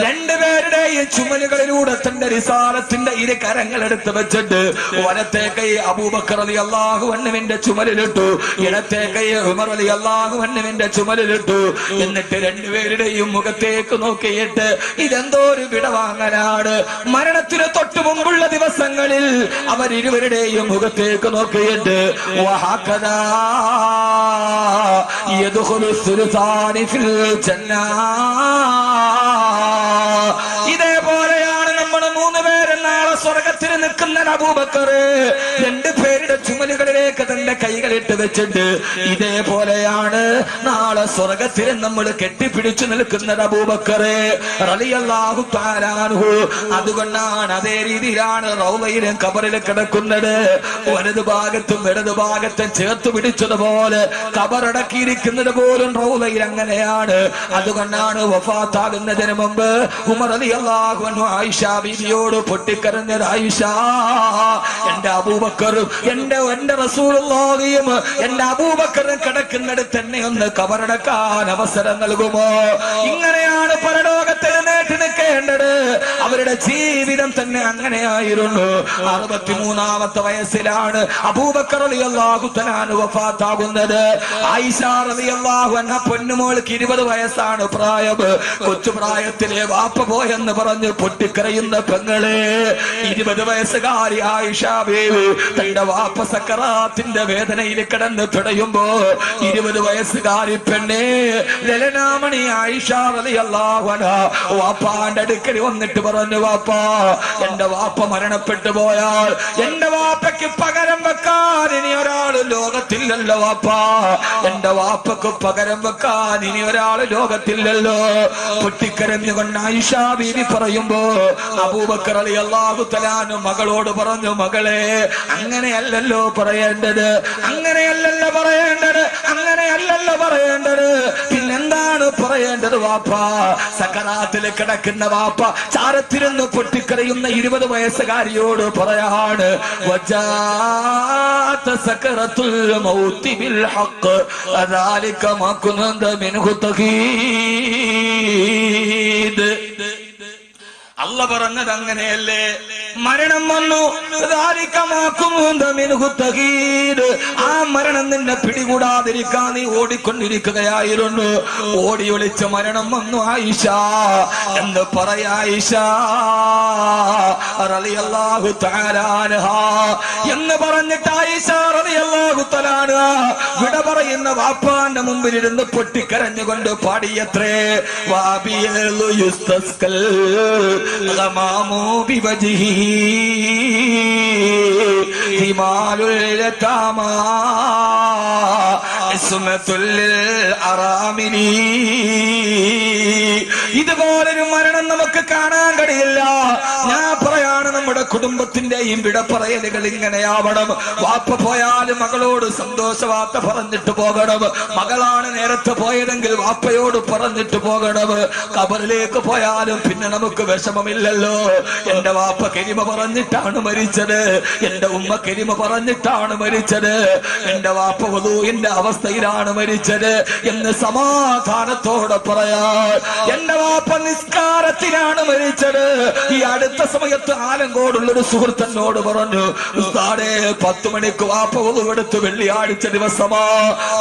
രണ്ടുപേരുടെയും ചുമലുകളിലൂടെ തന്റെ റിസാലത്തിന്റെ ഇരു കരങ്ങൾ എടുത്ത് വെച്ചിട്ട് വലത്തെ കൈ അബൂബക്കർ റളിയല്ലാഹു അൻഹുവിന്റെ ചുമലിലിട്ടു, ഇടത്തെ കൈ ഉമർ റളിയല്ലാഹു അൻഹുവിന്റെ ചുമലിലിട്ടു. എന്നിട്ട് രണ്ടുപേരുടെയും മുഖത്തേക്ക് നോക്കിയിട്ട് ഇതെന്തോ ഒരു വിടവാങ്ങലാണ്. മരണത്തിന് തൊട്ടു മുമ്പുള്ള ദിവസങ്ങളിൽ അവരിരുവരുടെയും മുഖത്തേക്ക് നോക്കിയിട്ട് വഹകദാ യദ്ഖുലു സുൽത്താനി ഫിൽ ജന്നാ, ഇതേപോലെയാണ് നമ്മൾ 3 പേര് നാളെ സ്വർഗത്തിൽ നിൽക്കുന്ന അബൂബക്കർ. 2 പേരുടെ ചുമലുകളിലേക്ക് തന്റെ നേരെ കൈകളിട്ട് വെച്ചിട്ട് ഇതേപോലെയാണ് നാളെ സ്വർഗത്തിൽ നമ്മൾ കെട്ടിപ്പിടിച്ചു നിൽക്കുന്നത് അബൂബക്കറെ റളിയല്ലാഹു തആല അൻഹു. അതുകൊണ്ടാണ് അതേ രീതിയിലാണ് റൗളയിലും ഖബറിൽ കിടക്കുന്നത്. വലതു ഭാഗത്തും ഇടതു ഭാഗത്തും ചേർത്ത് പിടിച്ചതുപോലെ ഖബറടക്കിയിരിക്കുന്നത് പോലും റൗളയിൽ അങ്ങനെയാണ്. അതുകൊണ്ടാണ് വഫാത്താകുന്നതിന് മുമ്പ് ഉമർ റളിയല്ലാഹു അൻഹു ആയിഷ ബീവിയോട് പൊട്ടിക്കരഞ്ഞത്, ആയിഷ, എന്റെ അബൂബക്കറും എന്റെ റസൂലുള്ളാഹിയും എന്റെ അബൂബക്കറും കിടക്കുന്നിടത്ത് തന്നെ ഒന്ന് ഖബറടക്കാൻ അവസരം നൽകുമോ? ഇങ്ങനെയാണ് പരലോകത്തിൽ എഴുന്നേറ്റ് നിൽക്കേണ്ടത്. അവരുടെ ജീവിതം തന്നെ അങ്ങനെയായിരുന്നു. 63-ാമത്തെ വയസ്സിലാണ് അബൂബക്കർ റളിയല്ലാഹു തആല അൻഹു വഫാത്താകുന്നത്. ആയിഷ റളിയല്ലാഹു അൻഹ പൊന്നുമോൾക്ക് 20 വയസ്സാണ് പ്രായം. കൊച്ചു പ്രായത്തിലെ വാപ്പ പോയെന്ന് പറഞ്ഞ് പൊട്ടിക്കരയുന്ന പെങ്ങളെ, 20 വയസ്സുകാരി ആയിഷ ബീവി തന്റെ വാപ്പ സക്കറാത്തിന്റെ വേദനയിൽ കിടന്ന് പിടയുമ്പോ 20 വയസ്സുകാരി പെണ്ണെ ലലനാമണി ആയിഷ റളിയല്ലാഹു അൻഹ വാപ്പാന്റെ അടുക്കൽ വന്നിട്ട് പറഞ്ഞു, വാപ്പാ, എന്റെ വാപ്പ മരണപ്പെട്ടു പോയാൽ എന്റെ വാപ്പയ്ക്ക് പകരം വെക്കാൻ ഇനി ഒരാൾ ലോകത്തില്ലല്ലോ വാപ്പാ. എന്റെ വാപ്പക്ക് പകരം വെക്കാൻ ഇനി ഒരാൾ ലോകത്തില്ലല്ലോ. പൊട്ടിക്കരഞ്ഞുകൊണ്ട് ആയിഷ ബീവി പറയുമ്പോ അബൂബക്കർ റളിയല്ലാഹു തആല അൻഹു മകളോട് പറഞ്ഞു, മകളെ, അങ്ങനെയല്ലല്ലോ പറയേണ്ടത്, അങ്ങനെയല്ലല്ലോ പറയേണ്ടത്, അങ്ങനെയല്ലല്ലോ പറയേണ്ടത്. പിന്നെന്താണ് പറയേണ്ടത് വാപ്പാ? സക്കറാത്തിൽ കിടക്കുന്ന വാപ്പ ചാരത്തിരുന്ന് പൊട്ടിക്കരയുന്ന 20 വയസ്സുകാരിയോട് പറയാണ്, വജാഅത സക്കറത്തുൽ മൗതി ബിൽ ഹഖ് അദാലിക മാ കുന്ത മിൻഹു തഖീദ്. അല്ല പറഞ്ഞത് അങ്ങനെയല്ലേ? മരണം വന്നു, ആ മരണം നിന്നെ പിടികൂടാതിരിക്കാൻ നീ ഓടിക്കൊണ്ടിരിക്കുകയായിരുന്നു. ഓടി ഒളിച്ച മരണം വന്നു ആയിഷ എന്ന് പറയാ. ആയിഷ റളിയല്ലാഹു തആല അൻഹാ എന്ന് പറഞ്ഞിട്ട് ആയിഷ റളിയല്ലാഹു തആല അൻഹാ വിട പറയുന്ന വാപ്പാന്റെ മുമ്പിൽ ഇരുന്ന് പൊട്ടിക്കരഞ്ഞുകൊണ്ട് പാടിയത്രേ, വാബിയലു യുസ്തസ്കൽ ഗമാമു ബിവജ്ഹി ഹിമാലുൽ യതാമാ ഇസ്മത്തുൽ അറാമിനി. ഇതുപോലൊരു മരണം നമുക്ക് കാണാൻ കഴിയില്ല. ഞാൻ പറയാണ്, നമ്മുടെ കുടുംബത്തിന്റെയും വിട പറയലുകൾ ഇങ്ങനെയാവണം. വാപ്പ പോയാലും മകളോട് സന്തോഷ വാർത്ത പറഞ്ഞിട്ട് പോകണം. മകളാണ് നേരത്തെ പോയതെങ്കിൽ വാപ്പയോട് പറഞ്ഞിട്ട് പോകണം. ഖബറിലേക്ക് പോയാലും പിന്നെ നമുക്ക് വിഷമമില്ലല്ലോ. എന്റെ വാപ്പ കരിമ പറഞ്ഞിട്ടാണ് മരിച്ചത്, എന്റെ ഉമ്മ കരിമ പറഞ്ഞിട്ടാണ് മരിച്ചത്, എന്റെ വാപ്പ വധുവിന്റെ അവസ്ഥയിലാണ് മരിച്ചത് എന്ന് സമാധാനത്തോടെ പറയാൻ. എന്റെ വാപ്പ നിസ്കാരത്തിലാണ് മരിച്ചത്. ഈ അടുത്ത സമയത്ത് ആലങ്കോടുള്ളൊരു സുഹൃത്തനോട് പറഞ്ഞു, ഉസ്താദേ, 10 മണിക്ക് വാപ്പ വധുവെടുത്ത് വെള്ളിയാഴ്ച ദിവസമാ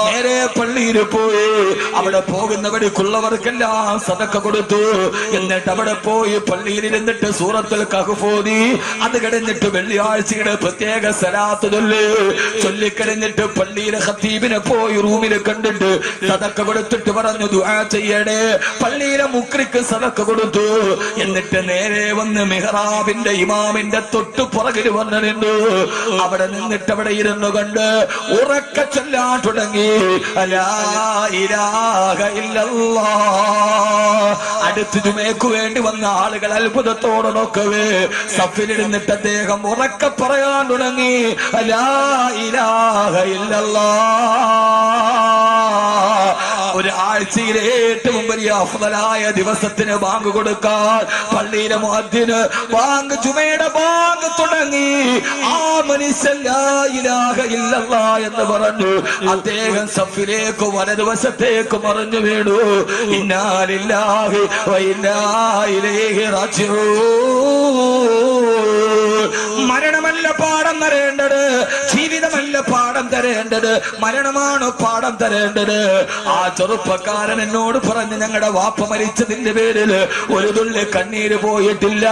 നേരെ പള്ളിയിൽ പോയി. അവിടെ പോകുന്ന വഴിക്കുള്ളവർക്കെല്ലാം സദക്ക കൊടുത്തു. എന്നിട്ട് അവിടെ പോയി പള്ളിയിൽ ഇരുന്നിട്ട് സൂറത്തുൽ കഹ്ഫ് ഓതി. അത് കഴിഞ്ഞിട്ട് വെള്ളിയാഴ്ചയുടെ പ്രത്യേക സലാത്ത് ചൊല്ലിക്കഴിഞ്ഞിട്ട് പള്ളിയിലെ ഖത്തീബിനെ പോയി റൂമിൽ കണ്ടിട്ട് സദക്ക കൊടുത്തിട്ട് പറഞ്ഞു, ദുആ ചെയ്യണേ. പള്ളിയിലെ മുക്രിക്ക് സദക്ക കൊടുത്തു. എന്നിട്ട് നേരെ വന്ന് മിഹ്റാബിന്റെ ഇമാമിന്റെ തൊട്ടു പുറകിൽ വന്നു നിന്നു. അവിടെ നിന്നിട്ട് അവിടെ ഇരുന്നു കൊണ്ട് ഉറക്ക ചൊല്ലാൻ തുടങ്ങി, ലാ ഇലാഹ ഇല്ലല്ലാഹ്. അടുത്ത് ജുമയ്ക്ക് വേണ്ടി വന്ന ആളുകൾ അത്ഭുതത്തോടെ നോക്കവേ സഫിലിരുന്നിട്ട് അദ്ദേഹം ഉറക്കെ പറയാൻ തുടങ്ങി, ലാ ഇലാഹ ഇല്ലല്ലാഹ്. ഒരു ആഴ്ചയിലെ ഏറ്റവും വലിയ അഫ്ളലായ ദിവസത്തിന് ബാങ്ക് കൊടുക്കാൻ പള്ളിയിലെ മുഅദ്ദിന് ബാങ്ക്, ജുമയുടെ ബാങ്ക് തുടങ്ങി. ആ മനുഷ്യൻ ലാ ഇലാഹ ഇല്ലല്ലാഹ് എന്ന് പറഞ്ഞു. അദ്ദേഹം സഫിലേക്ക് വലതുവശത്തേക്ക് മറിഞ്ഞു വീണു. ഇന്നാ ലില്ലാഹി വ ഇന്നാ ഇലൈഹി റാജിഊൻ. മരണമല്ല പാഠം തരേണ്ടത്, ജീവിതമല്ല പാഠം തരേണ്ടത്, മരണമാണ് പാഠം തരേണ്ടത്. ആ ചെറുപ്പക്കാരൻ എന്നോട് പറഞ്ഞു, ഞങ്ങളുടെ വാപ്പ മരിച്ചതിന്റെ പേരിൽ ഒരു തുള്ളി കണ്ണീര് പോയിട്ടില്ല.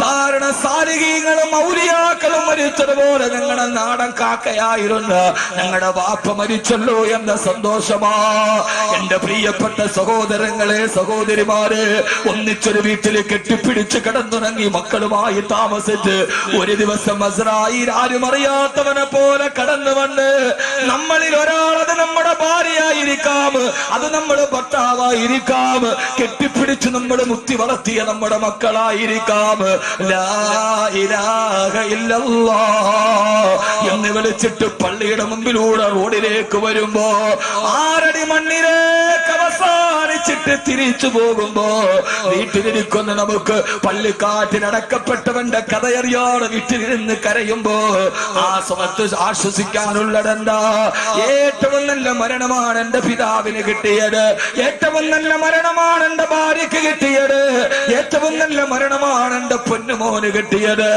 കാരണം സാലിഹീങ്ങളും ഔലിയാക്കളും മരിച്ചതുപോലെ ഞങ്ങളുടെ നാടൻ കാക്കയായിരുന്നു. ഞങ്ങളുടെ വാപ്പ മരിച്ചല്ലോ എന്ന സന്തോഷമാ. എന്റെ പ്രിയപ്പെട്ട സഹോദരങ്ങളെ, സഹോദരിമാരെ, ഒന്നിച്ചൊരു വീട്ടിൽ കെട്ടിപ്പിടിച്ച് കിടന്നുറങ്ങി മക്കളുമായി താമസിച്ച് ഒരു ദിവസം ദിവസം അസ്രായീൽ ആരും അറിയാത്തവനെ പോലെ കടന്നു വന്ന് നമ്മളിൽ ഒരാൾ, അത് നമ്മുടെ ഭാര്യയായിരിക്കാം, അത് നമ്മുടെ ഭർത്താവായിരിക്കാം, കെട്ടിപ്പിടിച്ച് നമ്മൾ മുത്തി വളർത്തിയ നമ്മുടെ മക്കളായിരിക്കാം, ലാ ഇലാഹ ഇല്ലല്ലാഹ് എന്ന് വിളിച്ചിട്ട് പള്ളിയുടെ മുമ്പിലൂടെ റോഡിലേക്ക് വരുമ്പോ 6 അടി മണ്ണിലേക്ക് അവസാനിച്ചിട്ട് തിരിച്ചു പോകുമ്പോ വീട്ടിലിരിക്കുന്ന നമുക്ക് പള്ളിക്കാട്ടിലടക്കപ്പെട്ടവന്റെ കഥയറിയാതെ വീട്ടിലിരുന്ന് കരയുമ്പോ ആ സമയത്ത് ആശ്വസിക്കാനുള്ളതെന്താ? ഏറ്റവും നല്ല മരണമാണ് എന്റെ പിതാവിന് കിട്ടിയത്, ഏറ്റവും നല്ല മരണമാണ് എന്റെ ഭാര്യക്ക് കിട്ടിയത്, ഏറ്റവും നല്ല മരണമാണ് എന്റെ പൊന്നുമോന് കിട്ടിയത്.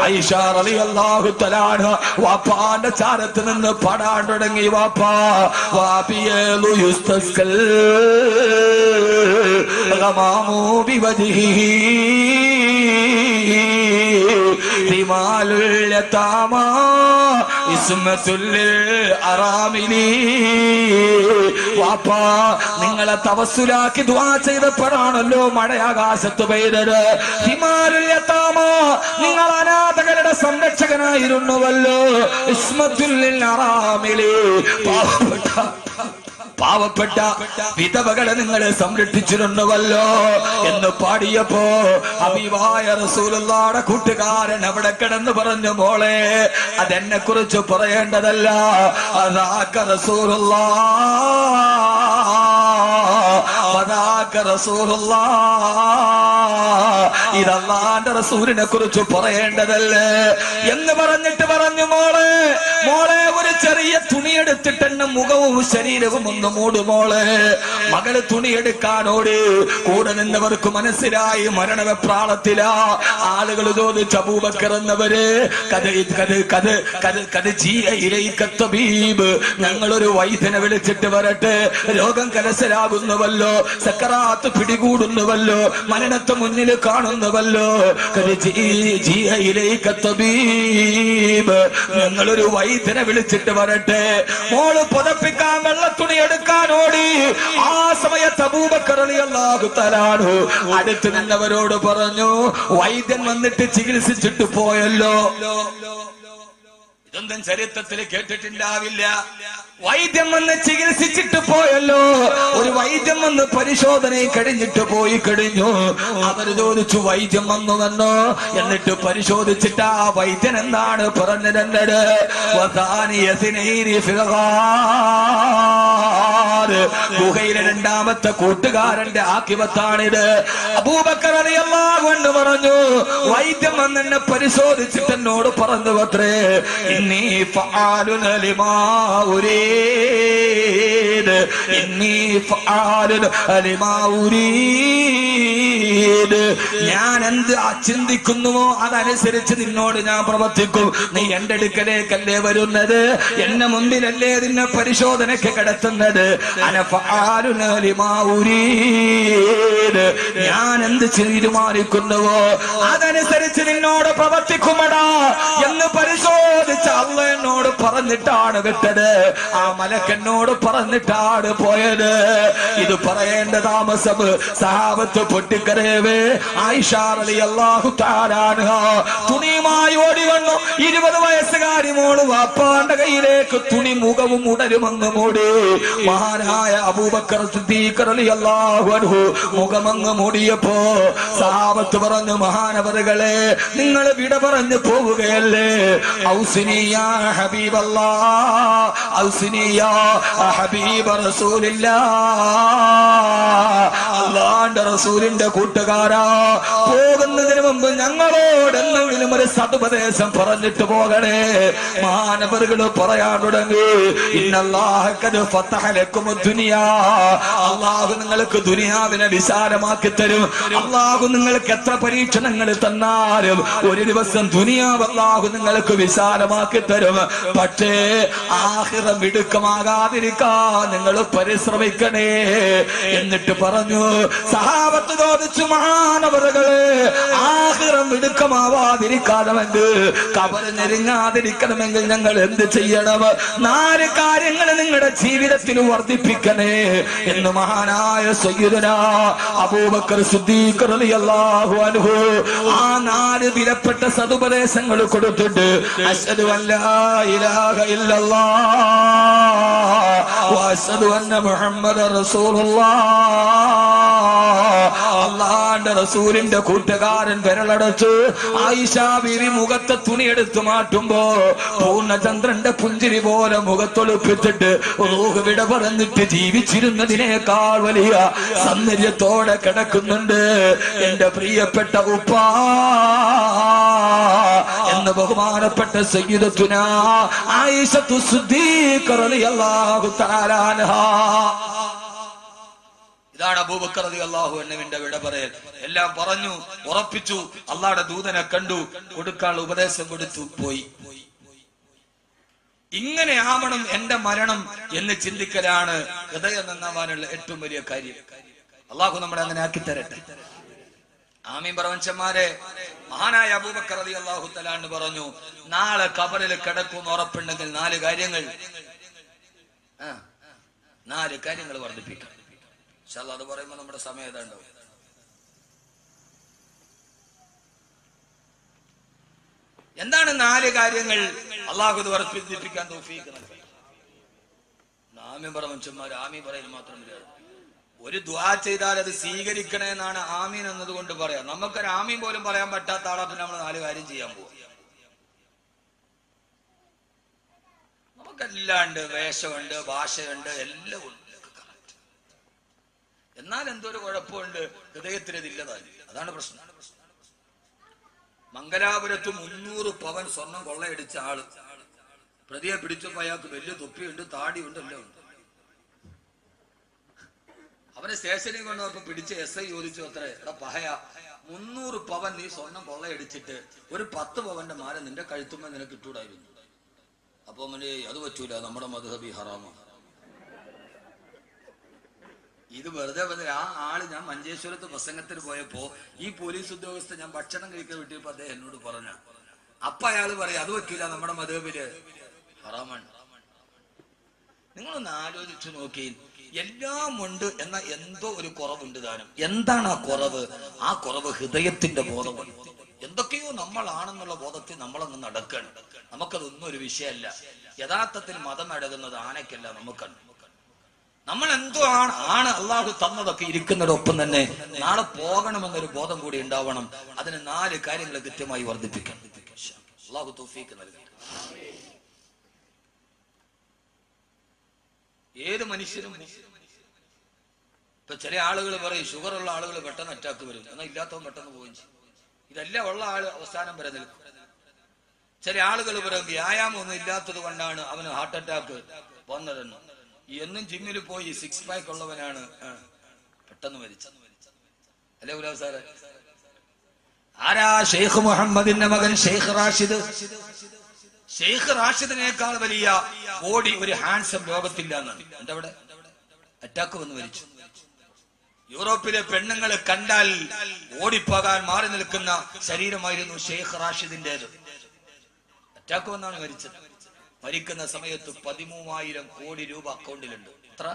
ആയിഷ റളിയല്ലാഹു തആല വാപ്പാന്റെ ചാരത്ത് നിന്ന് പാടാൻ തുടങ്ങി. വാപ്പാ വാപിയലു യുസ്തസ്കൽ ഗമാമു ബിവജ്ഹിഹി റിമാലുൽ യതാമാ ഇസ്മത്തുൽ അറാമിലി. വാപ്പാ നിങ്ങളെ തവസ്സുലാക്കി ദുആ ചെയ്തപ്പോഴാണല്ലോ മഴയാകാശത്ത് പെയ്തത്. റിമാലുൽ യതാമാ നിങ്ങൾ അനാഥകളുടെ സംരക്ഷകനായിരുന്നുവല്ലോ. ഇസ്മത്തുൽ അറാമിലി പാവപ്പെട്ട വിധവകളെ നിങ്ങളെ സംരക്ഷിച്ചിരുന്നുവല്ലോ എന്ന് പാടിയപ്പോ ഹബീബായ റസൂലുള്ളാഹിയുടെ കൂട്ടുകാരൻ അവിടെ കിടന്ന് പറഞ്ഞു, മോളെ അതെന്നെ കുറിച്ച് പറയേണ്ടതല്ല, അദാക റസൂലുള്ളാഹ് ഇത് അല്ലാഹുവിന്റെ റസൂലിനെ കുറിച്ച് പറയേണ്ടതല്ലേ എന്ന് പറഞ്ഞിട്ട് പറഞ്ഞു, മോളെ ഒരു ചെറിയ തുണിയെടുത്തിട്ട് എന്നെ മുഖവും ശരീരവും ഒന്ന് മൂടുമോളെ. മകള് തുണിയെടുക്കാനോട് കൂടെ നിന്നവർക്ക് മനസ്സിലായി മരണവെപ്രാളത്തിലാ. ആളുകൾ ചോദിച്ചു, അബൂബക്കർ എന്നവര് ഞങ്ങളൊരു വൈദ്യനെ വിളിച്ചിട്ട് വരട്ടെ, രോഗം കലശലാകുന്നുവല്ലോ, സക്കറാത്ത് പിടികൂടുന്നുവല്ലോ, മരണത്തെ മുന്നിൽ കാണുന്നുവല്ലോ, ഞങ്ങളൊരു വൈദ്യനെ വിളിച്ചിട്ട് വരട്ടെ. മോള് പുതപ്പിക്കാൻ വെള്ളത്തുണി എടുക്കാനോടി. ആ സമയത്ത് അബൂബക്കർ റളിയല്ലാഹു തആല അടുത്ത് നിന്നവരോട് പറഞ്ഞു, വൈദ്യൻ വന്നിട്ട് ചികിത്സിച്ചിട്ട് പോയല്ലോ. ഇതൊന്നും ചരിത്രത്തിൽ കേട്ടിട്ടുണ്ടാവില്ല. വൈദ്യം വന്ന് ചികിത്സിച്ചിട്ട് പോയല്ലോ. ഒരു വൈദ്യം വന്ന് പരിശോധന കഴിഞ്ഞിട്ട് പോയി കഴിഞ്ഞു. അവർ ചോദിച്ചു, വൈദ്യം വന്നുവെന്നോ? എന്നിട്ട് പരിശോധിച്ചിട്ട് ആ വൈദ്യൻ എന്താണ് പറഞ്ഞിരുന്നത്? ഗുഹയിലെ 2ാമത്തെ കൂട്ടുകാരന്റെ ആക്കിവത്താണിത്. അബൂബക്കർ റളിയല്ലാഹു അൻഹു പറഞ്ഞു, വൈദ്യം വന്ന് എന്നെ പരിശോധിച്ചിട്ട് എന്നോട് പറഞ്ഞു അത്രേ, ഇന്നി ഫഅലുന ലിമാ ഉരീദ്, ഇന്നി ഫഅലുന ലിമാ ഉരീദ്. ഞാൻ എന്ത് ചിന്തിക്കുന്നുവോ അതനുസരിച്ച് നിന്നോട് ഞാൻ പ്രവർത്തിക്കും. നീ എന്റെ അടുക്കലേക്കല്ലേ വരുന്നത്, എന്നെ മുമ്പിലല്ലേ നിന്നെ പരിശോധനയ്ക്ക് കിടത്തുന്നത്. അന ഫഅലുന ലിമാ ഉരീദ്, ഞാൻ എന്ത് തീരുമാനിക്കുന്നുവോ അതനുസരിച്ച് നിന്നോട് പ്രവർത്തിക്കുമടാ എന്ന് പരിശോധിച്ച അല്ലാഹ് എന്നോട് പറഞ്ഞിട്ടാണ് വിട്ടത്. ആ മലക്കെന്നോട് പറഞ്ഞിട്ടാണ് പോയത്. ഇത് പറയേണ്ട താമസം സഹാബത്ത് പൊട്ടിക്കരയവേ. ആയിഷ റളിയല്ലാഹു തആല അൻഹാ തുണിയുമായി ഓടി വന്നു. 20 വയസ്സുകാരി മോള് വാപ്പാന്റെ കയ്യിലേക്ക് തുണി മുഖവും ഉടലുമങ്ങ് മൂടി. മഹാനായ അബൂബക്കർ സിദ്ദീഖ് റളിയല്ലാഹു അൻഹു മുഖമങ്ങ് മൂടിയപ്പോ സഹാബത്ത് പറഞ്ഞു, മഹാനവറുകളെ നിങ്ങൾ വിട പറഞ്ഞു പോവുകയല്ലേ? ഔസിനി യാ ഹബീബല്ലാഹ്, ഔസിനി യാ ഹബീബ റസൂലില്ലാഹ്. അല്ലാഹുവിന്റെ റസൂലിന്റെ കൂട്ടുകാരാ, പോകുന്നതിന് മുമ്പ് ഞങ്ങളോട് എന്തെങ്കിലും ഒരു സതുപദേശം പറഞ്ഞിട്ട് പോകണേ. മഹാനവറുകൾ പറയാൻ തുടങ്ങി, ഇന്നല്ലാഹ ഖദ് ഫതഹ ലക്കും ദുനിയാ, അല്ലാഹു നിങ്ങൾക്ക് ദുനിയാവിനെ വിശാലമാക്കി തരും. അല്ലാഹു നിങ്ങൾക്ക് എത്ര പരീക്ഷണങ്ങൾ തന്നാലും ഒരു ദിവസം ദുനിയാവ് അല്ലാഹു നിങ്ങൾക്ക് വിശാലമാക്കി പൊക്കി തരും. പക്ഷേ ആഖിറം ഇടുക്കമാകാതിരിക്കാൻ നിങ്ങൾ പരിശ്രമിക്കണേ എന്നിട്ട് പറഞ്ഞു. സഹാബത്ത് ചോദിച്ചു, മഹാനവറുകളെ, ആഖിറം ഇടുക്കമാവാതിരിക്കണമെങ്കിൽ, ഖബറ് ഞെരുങ്ങാതിരിക്കണമെങ്കിൽ ഞങ്ങൾ എന്ത് ചെയ്യണം? 4 കാര്യങ്ങൾ നിങ്ങളുടെ ജീവിതത്തിൽ വർദ്ധിപ്പിക്കണേ എന്ന് മഹാനായ സയ്യിദുനാ അബൂബക്കർ സിദ്ദീഖ് റളിയല്ലാഹു അൻഹു ആ 4 വിലപ്പെട്ട സതുപദേശങ്ങൾ കൊടുത്തിട്ട് അശ്ഹദു അല്ലാ ഇലാഹ ഇല്ലല്ലാഹ് വഅശ്ഹദു അന്ന മുഹമ്മദർ റസൂലുള്ളാഹ്. അല്ലാഹുവിന്റെ റസൂലിന്റെ കൂട്ടുകാരൻ വിരലടച്ച് ആയിഷ ബീവി മുഖത്തെ തുണിയെടുത്ത് മാറ്റുമ്പോ പൂർണ്ണചന്ദ്രന്റെ പുഞ്ചിരി പോലെ മുഖത്തൊളിപ്പിച്ചിട്ട് റൂഹ് വിട പറഞ്ഞിട്ട് ജീവിച്ചിരുന്നതിനേക്കാൾ വലിയ സൗന്ദര്യത്തോടെ കിടക്കുന്നുണ്ട് എന്റെ പ്രിയപ്പെട്ട ഉപ്പ എന്ന് ബഹുമാനപ്പെട്ട സയ്യിദത്തുനാ ആയിഷത്തു സിദ്ദീഖ റളിയല്ലാഹു തആല അൻഹാ. ഇതാണ് അബൂബക്കർ റളിയല്ലാഹു അൻഹുവിന്റെ വിട പറയൽ. എല്ലാം പറഞ്ഞു, ഉറപ്പിച്ചു, അള്ളാഹുവിന്റെ ദൂതനെ കണ്ടു, കൊടുക്കാനുള്ള ഉപദേശം കൊടുത്തു, പോയി. ഇങ്ങനെ ആവണം എന്റെ മരണം എന്ന് ചിന്തിക്കലാണ് ഹൃദയം നന്നാവാനുള്ള ഏറ്റവും വലിയ കാര്യം. അള്ളാഹു നമ്മളെ അങ്ങനെ ആക്കി തരട്ടെ. ആമീൻ പ്രപഞ്ചന്മാരെ. മഹാനായ അബൂബക്കർ റളിയല്ലാഹു തആല അൻഹു പറഞ്ഞു, നാളെ ഖബറിൽ കിടക്കുമെന്ന് ഉറപ്പുണ്ടെങ്കിൽ 4 കാര്യങ്ങൾ 4 കാര്യങ്ങൾ വർദ്ധിപ്പിക്കണം. ഇൻഷാ അല്ലാഹ് അത് പറയുമ്പോ നമ്മുടെ സമയം ഏതാണ്ടാവും. എന്താണ് 4 കാര്യങ്ങൾ? അള്ളാഹു ഇത് വർദ്ധിപ്പിക്കാൻ തൗഫീഖ് നൽകട്ടെ. ആമീൻ പറ മനുഷ്യന്മാർ. ആമീൻ പറയൽ മാത്രം മതി. ഒരു ദുആ ചെയ്താൽ അത് സ്വീകരിക്കണേ എന്നാണ് ആമീൻ എന്നതുകൊണ്ട് പറയാം. നമുക്കൊരു ആമീൻ പോലും പറയാൻ പറ്റാത്ത ആളെ പിന്നെ നമ്മൾ 4 കാര്യം ചെയ്യാൻ പോവാം. നമുക്കെല്ലാം ഉണ്ട്, വേഷമുണ്ട്, ഭാഷയുണ്ട്, എല്ലാം ഉണ്ട്. എന്നാൽ എന്തൊരു കുഴപ്പമുണ്ട്, ഹൃദയത്തിനതില്ലതായി. അതാണ് പ്രശ്നം. മംഗലാപുരത്ത് 300 പവൻ സ്വർണം കൊള്ളയടിച്ച ആള് പ്രതിയെ പിടിച്ചപ്പോ അയാൾക്ക് വലിയ തൊപ്പിയുണ്ട്, താടിയുണ്ട്, എല്ലാം ഉണ്ട്. അവനെ സ്റ്റേഷനിൽ കൊണ്ടുവന്നപ്പോ പിടിച്ച SI ചോദിച്ചു, അത്ര എടാ പഹയ, 300 പവൻ നീ സ്വർണം കൊള്ളയടിച്ചിട്ട് ഒരു 10 പവന്റെ മാല നിന്റെ കഴുത്തുമ്പോ നിനക്ക് ഇട്ടൂടായിരുന്നു. അപ്പൊ അവന് അത് പറ്റൂല, നമ്മുടെ മദ്ഹബി ഹറാമാണ്. ഇത് വെറുതെ ആ ആള്, ഞാൻ മഞ്ചേശ്വരത്ത് പ്രസംഗത്തിന് പോയപ്പോ ഈ പോലീസ് ഉദ്യോഗസ്ഥ ഞാൻ ഭക്ഷണം കഴിക്കാൻ വിട്ടിയപ്പോ അദ്ദേഹം എന്നോട് പറഞ്ഞ, അപ്പൊ അയാള് പറയാം അത് പറ്റൂല, നമ്മുടെ മദ്ഹബില് ഹറാമാണ്. നിങ്ങളൊന്ന് ആലോചിച്ചു നോക്കി. എല്ലാം ഉണ്ട് എന്ന എന്തോ ഒരു കുറവുണ്ട് താനും. എന്താണ് ആ കുറവ്? ആ കുറവ് ഹൃദയത്തിന്റെ ബോധമാണ്. എന്തൊക്കെയോ നമ്മളാണെന്നുള്ള ബോധത്തിൽ നമ്മളങ്ങ് നടക്കണം. നമുക്കതൊന്നും ഒരു വിഷയമല്ല. യഥാർത്ഥത്തിൽ മതം അടങ്ങുന്നത് ആനയ്ക്കല്ല, നമുക്കാണ്. നമ്മൾ എന്തോ ആണ് അള്ളാഹു തന്നതൊക്കെ ഇരിക്കുന്നതൊപ്പം തന്നെ നാളെ പോകണമെന്നൊരു ബോധം കൂടി ഉണ്ടാവണം. അതിന് 4 കാര്യങ്ങൾ കൃത്യമായി വർദ്ധിപ്പിക്കണം. അള്ളാഹു തൗഫീഖ് നൽകട്ടെ. ഏത് മനുഷ്യരും ഇപ്പൊ ചില ആളുകൾ പറയും ഷുഗറുള്ള ആളുകൾ പെട്ടെന്ന് അറ്റാക്ക് വരും, എന്നാൽ ഇല്ലാത്തവൻ പെട്ടെന്ന് പോവുകയും ചെയ്യും. ഇതെല്ലാം ഉള്ള ആള് അവസാനം വരെ നിൽക്കും. ചില ആളുകൾ പറയും വ്യായാമം ഒന്നും ഇല്ലാത്തത് കൊണ്ടാണ് അവന് ഹാർട്ട് അറ്റാക്ക് വന്നതെന്ന്. എന്നും ജിമ്മിൽ പോയി 6 പാക്ക് ഉള്ളവനാണ് പെട്ടെന്ന് മരിച്ചത്. അല്ലേ ഉലാവ് സാറെ? ആരാ? ഷെയ്ഖ് മുഹമ്മദിന്റെ മകൻ ഷെയ്ഖ് റാഷിദ്. ഷെയ്ഖ് റാഷിദിനേക്കാൾ വലിയ ബോഡി ഒരു ഹാൻസം ലോകത്തില്ല എന്നാണ്. എന്റെ അവിടെ അറ്റാക്ക് വന്ന് മരിച്ചു. യൂറോപ്പിലെ പെണ്ണുങ്ങളെ കണ്ടാൽ ഓടിപ്പോകാൻ മാറി നിൽക്കുന്ന ശരീരമായിരുന്നു ഷെയ്ഖ് റാഷിദിന്റേത്. അറ്റാക്ക് വന്നാണ് മരിച്ചത്. മരിക്കുന്ന സമയത്ത് 13,000 കോടി രൂപ അക്കൗണ്ടിലുണ്ട്. എത്ര?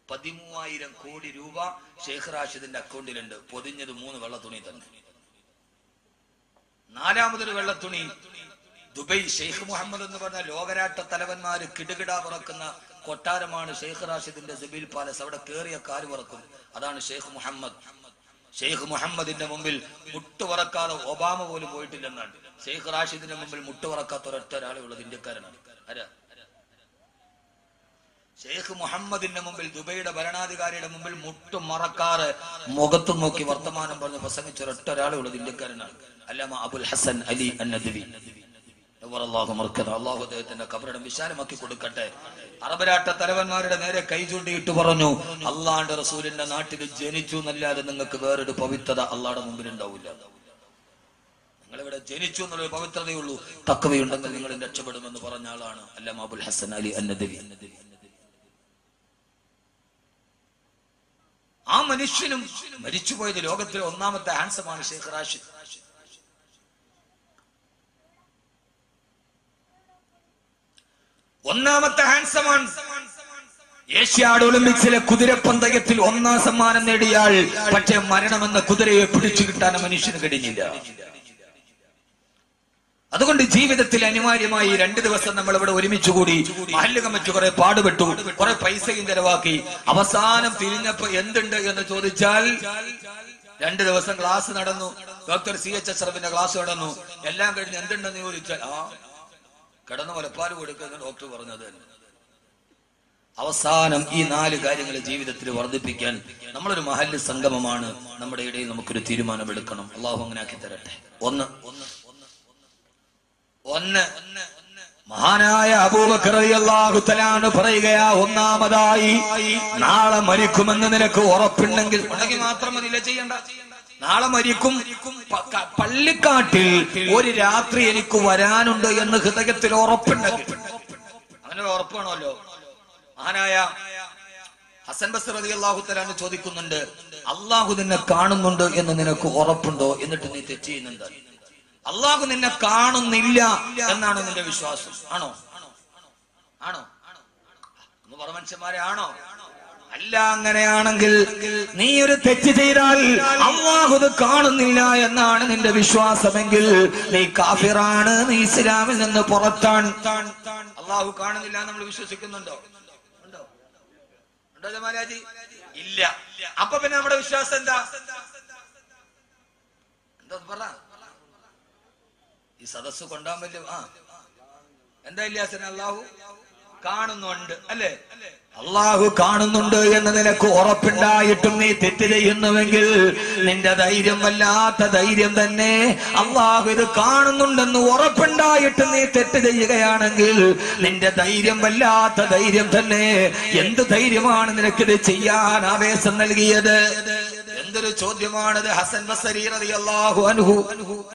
13,000 കോടി രൂപ ഷെയ്ഖ് റാഷിദിന്റെ അക്കൗണ്ടിലുണ്ട്. പൊതിഞ്ഞത് 3 വെള്ളത്തുണി തന്നെ. 4മതൊരു വെള്ളത്തുണി ദുബൈ ഷെയ്ഖ് മുഹമ്മദ് എന്ന് പറഞ്ഞ ലോകരാഷ്ട്ര തലവന്മാര് കിടുകിട പറക്കുന്ന കൊട്ടാരമാണ് ഷെയ്ഖ് റാഷിദിന്റെ സബീൽ പാലസ്. അവിടെ കേറിയ കാല് പറക്കും. അതാണ് ഷെയ്ഖ് മുഹമ്മദ്. ഷെയ്ഖ് മുഹമ്മദിന്റെ മുമ്പിൽ മുട്ടുവറക്കാതെ ഒബാമ പോലും പോയിട്ടില്ലെന്നാണ്. ഷെയ്ഖ് റാഷിദിന്റെ മുമ്പിൽ മുട്ടുവറക്കാത്ത ഒരൊറ്റ ഒരാളെ ഉള്ളത് ഇന്ത്യക്കാരനാണ്. ആരാ? ഷെയ്ഖ് മുഹമ്മദിന്റെ മുമ്പിൽ, ദുബൈയുടെ ഭരണാധികാരിയുടെ മുമ്പിൽ മുട്ടും മറക്കാറ് മുഖത്ത് നോക്കി വർത്തമാനം പറഞ്ഞ് പ്രസംഗിച്ച ഒരൊറ്റ ഒരാളെ ഉള്ളത് ഇന്ത്യക്കാരനാണ്. അല്ലാമ അബുൽ ഹസൻ അലി അന്നദ്വി. അള്ളാഹു അദ്ദേഹത്തിന്റെ ഖബറിടം വിശാലമാക്കി കൊടുക്കട്ടെ. അറബ് രാഷ്ട്ര തലവന്മാരുടെ നേരെ കൈ ചൂണ്ടിയിട്ട് പറഞ്ഞു, അള്ളാഹുവിന്റെ റസൂലിന്റെ നാട്ടിൽ ജനിച്ചു എന്നല്ലാതെ നിങ്ങൾക്ക് വേറൊരു പവിത്രത അള്ളാഹുടെ മുമ്പിൽ ഉണ്ടാവില്ല. നിങ്ങളിവിടെ ജനിച്ചു എന്നുള്ളൊരു പവിത്രതയുള്ളൂ, തഖ്വയുണ്ടെങ്കിൽ നിങ്ങൾ രക്ഷപ്പെടുമെന്ന് പറഞ്ഞ ആളാണ് അല്ലാമ അബുൽ ഹസൻ അലി അന്നദവി. ആ മനുഷ്യനും മരിച്ചുപോയത് ലോകത്തിലെ ഒന്നാമത്തെ ഹാൻസമാണ് ഷെയ്ഖ് റാഷിദ്. ഒന്നാമത്തെ ഹാൻസമാണ്. ഏഷ്യാഡ് ഒളിമ്പിക്സിലെ കുതിരപ്പന്തയത്തിൽ 1ാം സമ്മാനം നേടിയാൽ, പക്ഷെ മരണമെന്ന കുതിരയെ പിടിച്ചു കിട്ടാൻ മനുഷ്യന് കഴിഞ്ഞില്ല. അതുകൊണ്ട് ജീവിതത്തിൽ അനിവാര്യമായി 2 ദിവസം നമ്മൾ ഇവിടെ ഒരുമിച്ച് കൂടി മഹല്ല് കമ്മിറ്റി കുറെ പാടുപെട്ടു, കുറെ പൈസയും ചെലവാക്കി. അവസാനം തിരിഞ്ഞപ്പോ എന്തുണ്ട് എന്ന് ചോദിച്ചാൽ 2 ദിവസം ക്ലാസ് നടന്നു, ഡോക്ടർ CH അഷ്റഫിന്റെ ക്ലാസ് നടന്നു. എല്ലാം കഴിഞ്ഞ് എന്തുണ്ടെന്ന് ചോദിച്ചാൽ കിടന്ന് മുലപ്പാല് കൊടുക്കുന്ന ഡോക്ടർ പറഞ്ഞത്. അവസാനം ഈ 4 കാര്യങ്ങൾ ജീവിതത്തിൽ വർദ്ധിപ്പിക്കാൻ നമ്മളൊരു മഹല്ല് സംഗമമാണ്, നമ്മുടെ ഇടയിൽ നമുക്കൊരു തീരുമാനമെടുക്കണം. അള്ളാഹു അങ്ങനെ ആക്കി തരട്ടെ. ഒന്ന് മഹാനായ അബൂബക്കർ റളിയല്ലാഹു തആല അൻഹു പറയുകയാ, ഒന്നാമതായി നാളെ മരിക്കുമെന്ന് നിനക്ക് ഉറപ്പുണ്ടെങ്കിൽ മാത്രം മതിയില്ല ചെയ്യണ്ട. നാളെ മരിക്കും, പള്ളിക്കാട്ടിൽ ഒരു രാത്രി എനിക്ക് വരാനുണ്ട് എന്ന് ഹൃദയത്തിൽ ഉറപ്പുണ്ടെങ്കിൽ, അങ്ങനെ ഒരു ഉറപ്പാണല്ലോ. മഹാനായ ഹസൻ ബസ്രി റളിയല്ലാഹു തആല അൻഹു ചോദിക്കുന്നുണ്ട്, അള്ളാഹു നിന്നെ കാണുന്നുണ്ട് എന്ന് നിനക്ക് ഉറപ്പുണ്ടോ? എന്നിട്ട് നീ തെറ്റ് ചെയ്യുന്നുണ്ട്. അള്ളാഹു നിന്നെ കാണുന്നില്ല എന്നാണ് നിന്റെ വിശ്വാസം? ആണോ? ഒന്ന് പറ മനുഷ്യന്മാരെ, ആണോ? അല്ല. അങ്ങനെയാണെങ്കിൽ നീ ഒരു തെറ്റ് ചെയ്താൽ അള്ളാഹു കാണുന്നില്ല എന്നാണ് നിന്റെ വിശ്വാസമെങ്കിൽ നീ കാഫിറാണ്, നീ ഇസ്ലാമിൽ നിന്ന് പുറത്താണ്. അള്ളാഹു കാണുന്നില്ല നമ്മൾ വിശ്വസിക്കുന്നുണ്ടോ? ഉണ്ടോ ജമാലാജി? ഇല്ല. അപ്പൊ പിന്നെ നമ്മുടെ വിശ്വാസം എന്താ പറ? ഈ സദസ്സ് കൊണ്ടാൻ പറ്റും. എന്താ ഇല്ലാസന? അള്ളാഹു കാണുന്നുണ്ട് അല്ലേ? അള്ളാഹു കാണുന്നുണ്ട് എന്ന് നിനക്ക് ഉറപ്പുണ്ടായിട്ടും നീ തെറ്റ് ചെയ്യുന്നുവെങ്കിൽ നിന്റെ ധൈര്യം വല്ലാത്ത ധൈര്യം തന്നെ. അള്ളാഹു ഇത് കാണുന്നുണ്ടെന്ന് ഉറപ്പുണ്ടായിട്ടും നീ തെറ്റ് ചെയ്യുകയാണെങ്കിൽ നിന്റെ ധൈര്യം വല്ലാത്ത ധൈര്യം തന്നെ. എന്ത് ധൈര്യമാണ് നിനക്കിത് ചെയ്യാൻ ആവേശം നൽകിയത്? എന്തൊരു ചോദ്യമാണത്. ഹസൻ ബസ്രി റളിയല്ലാഹു അൻഹു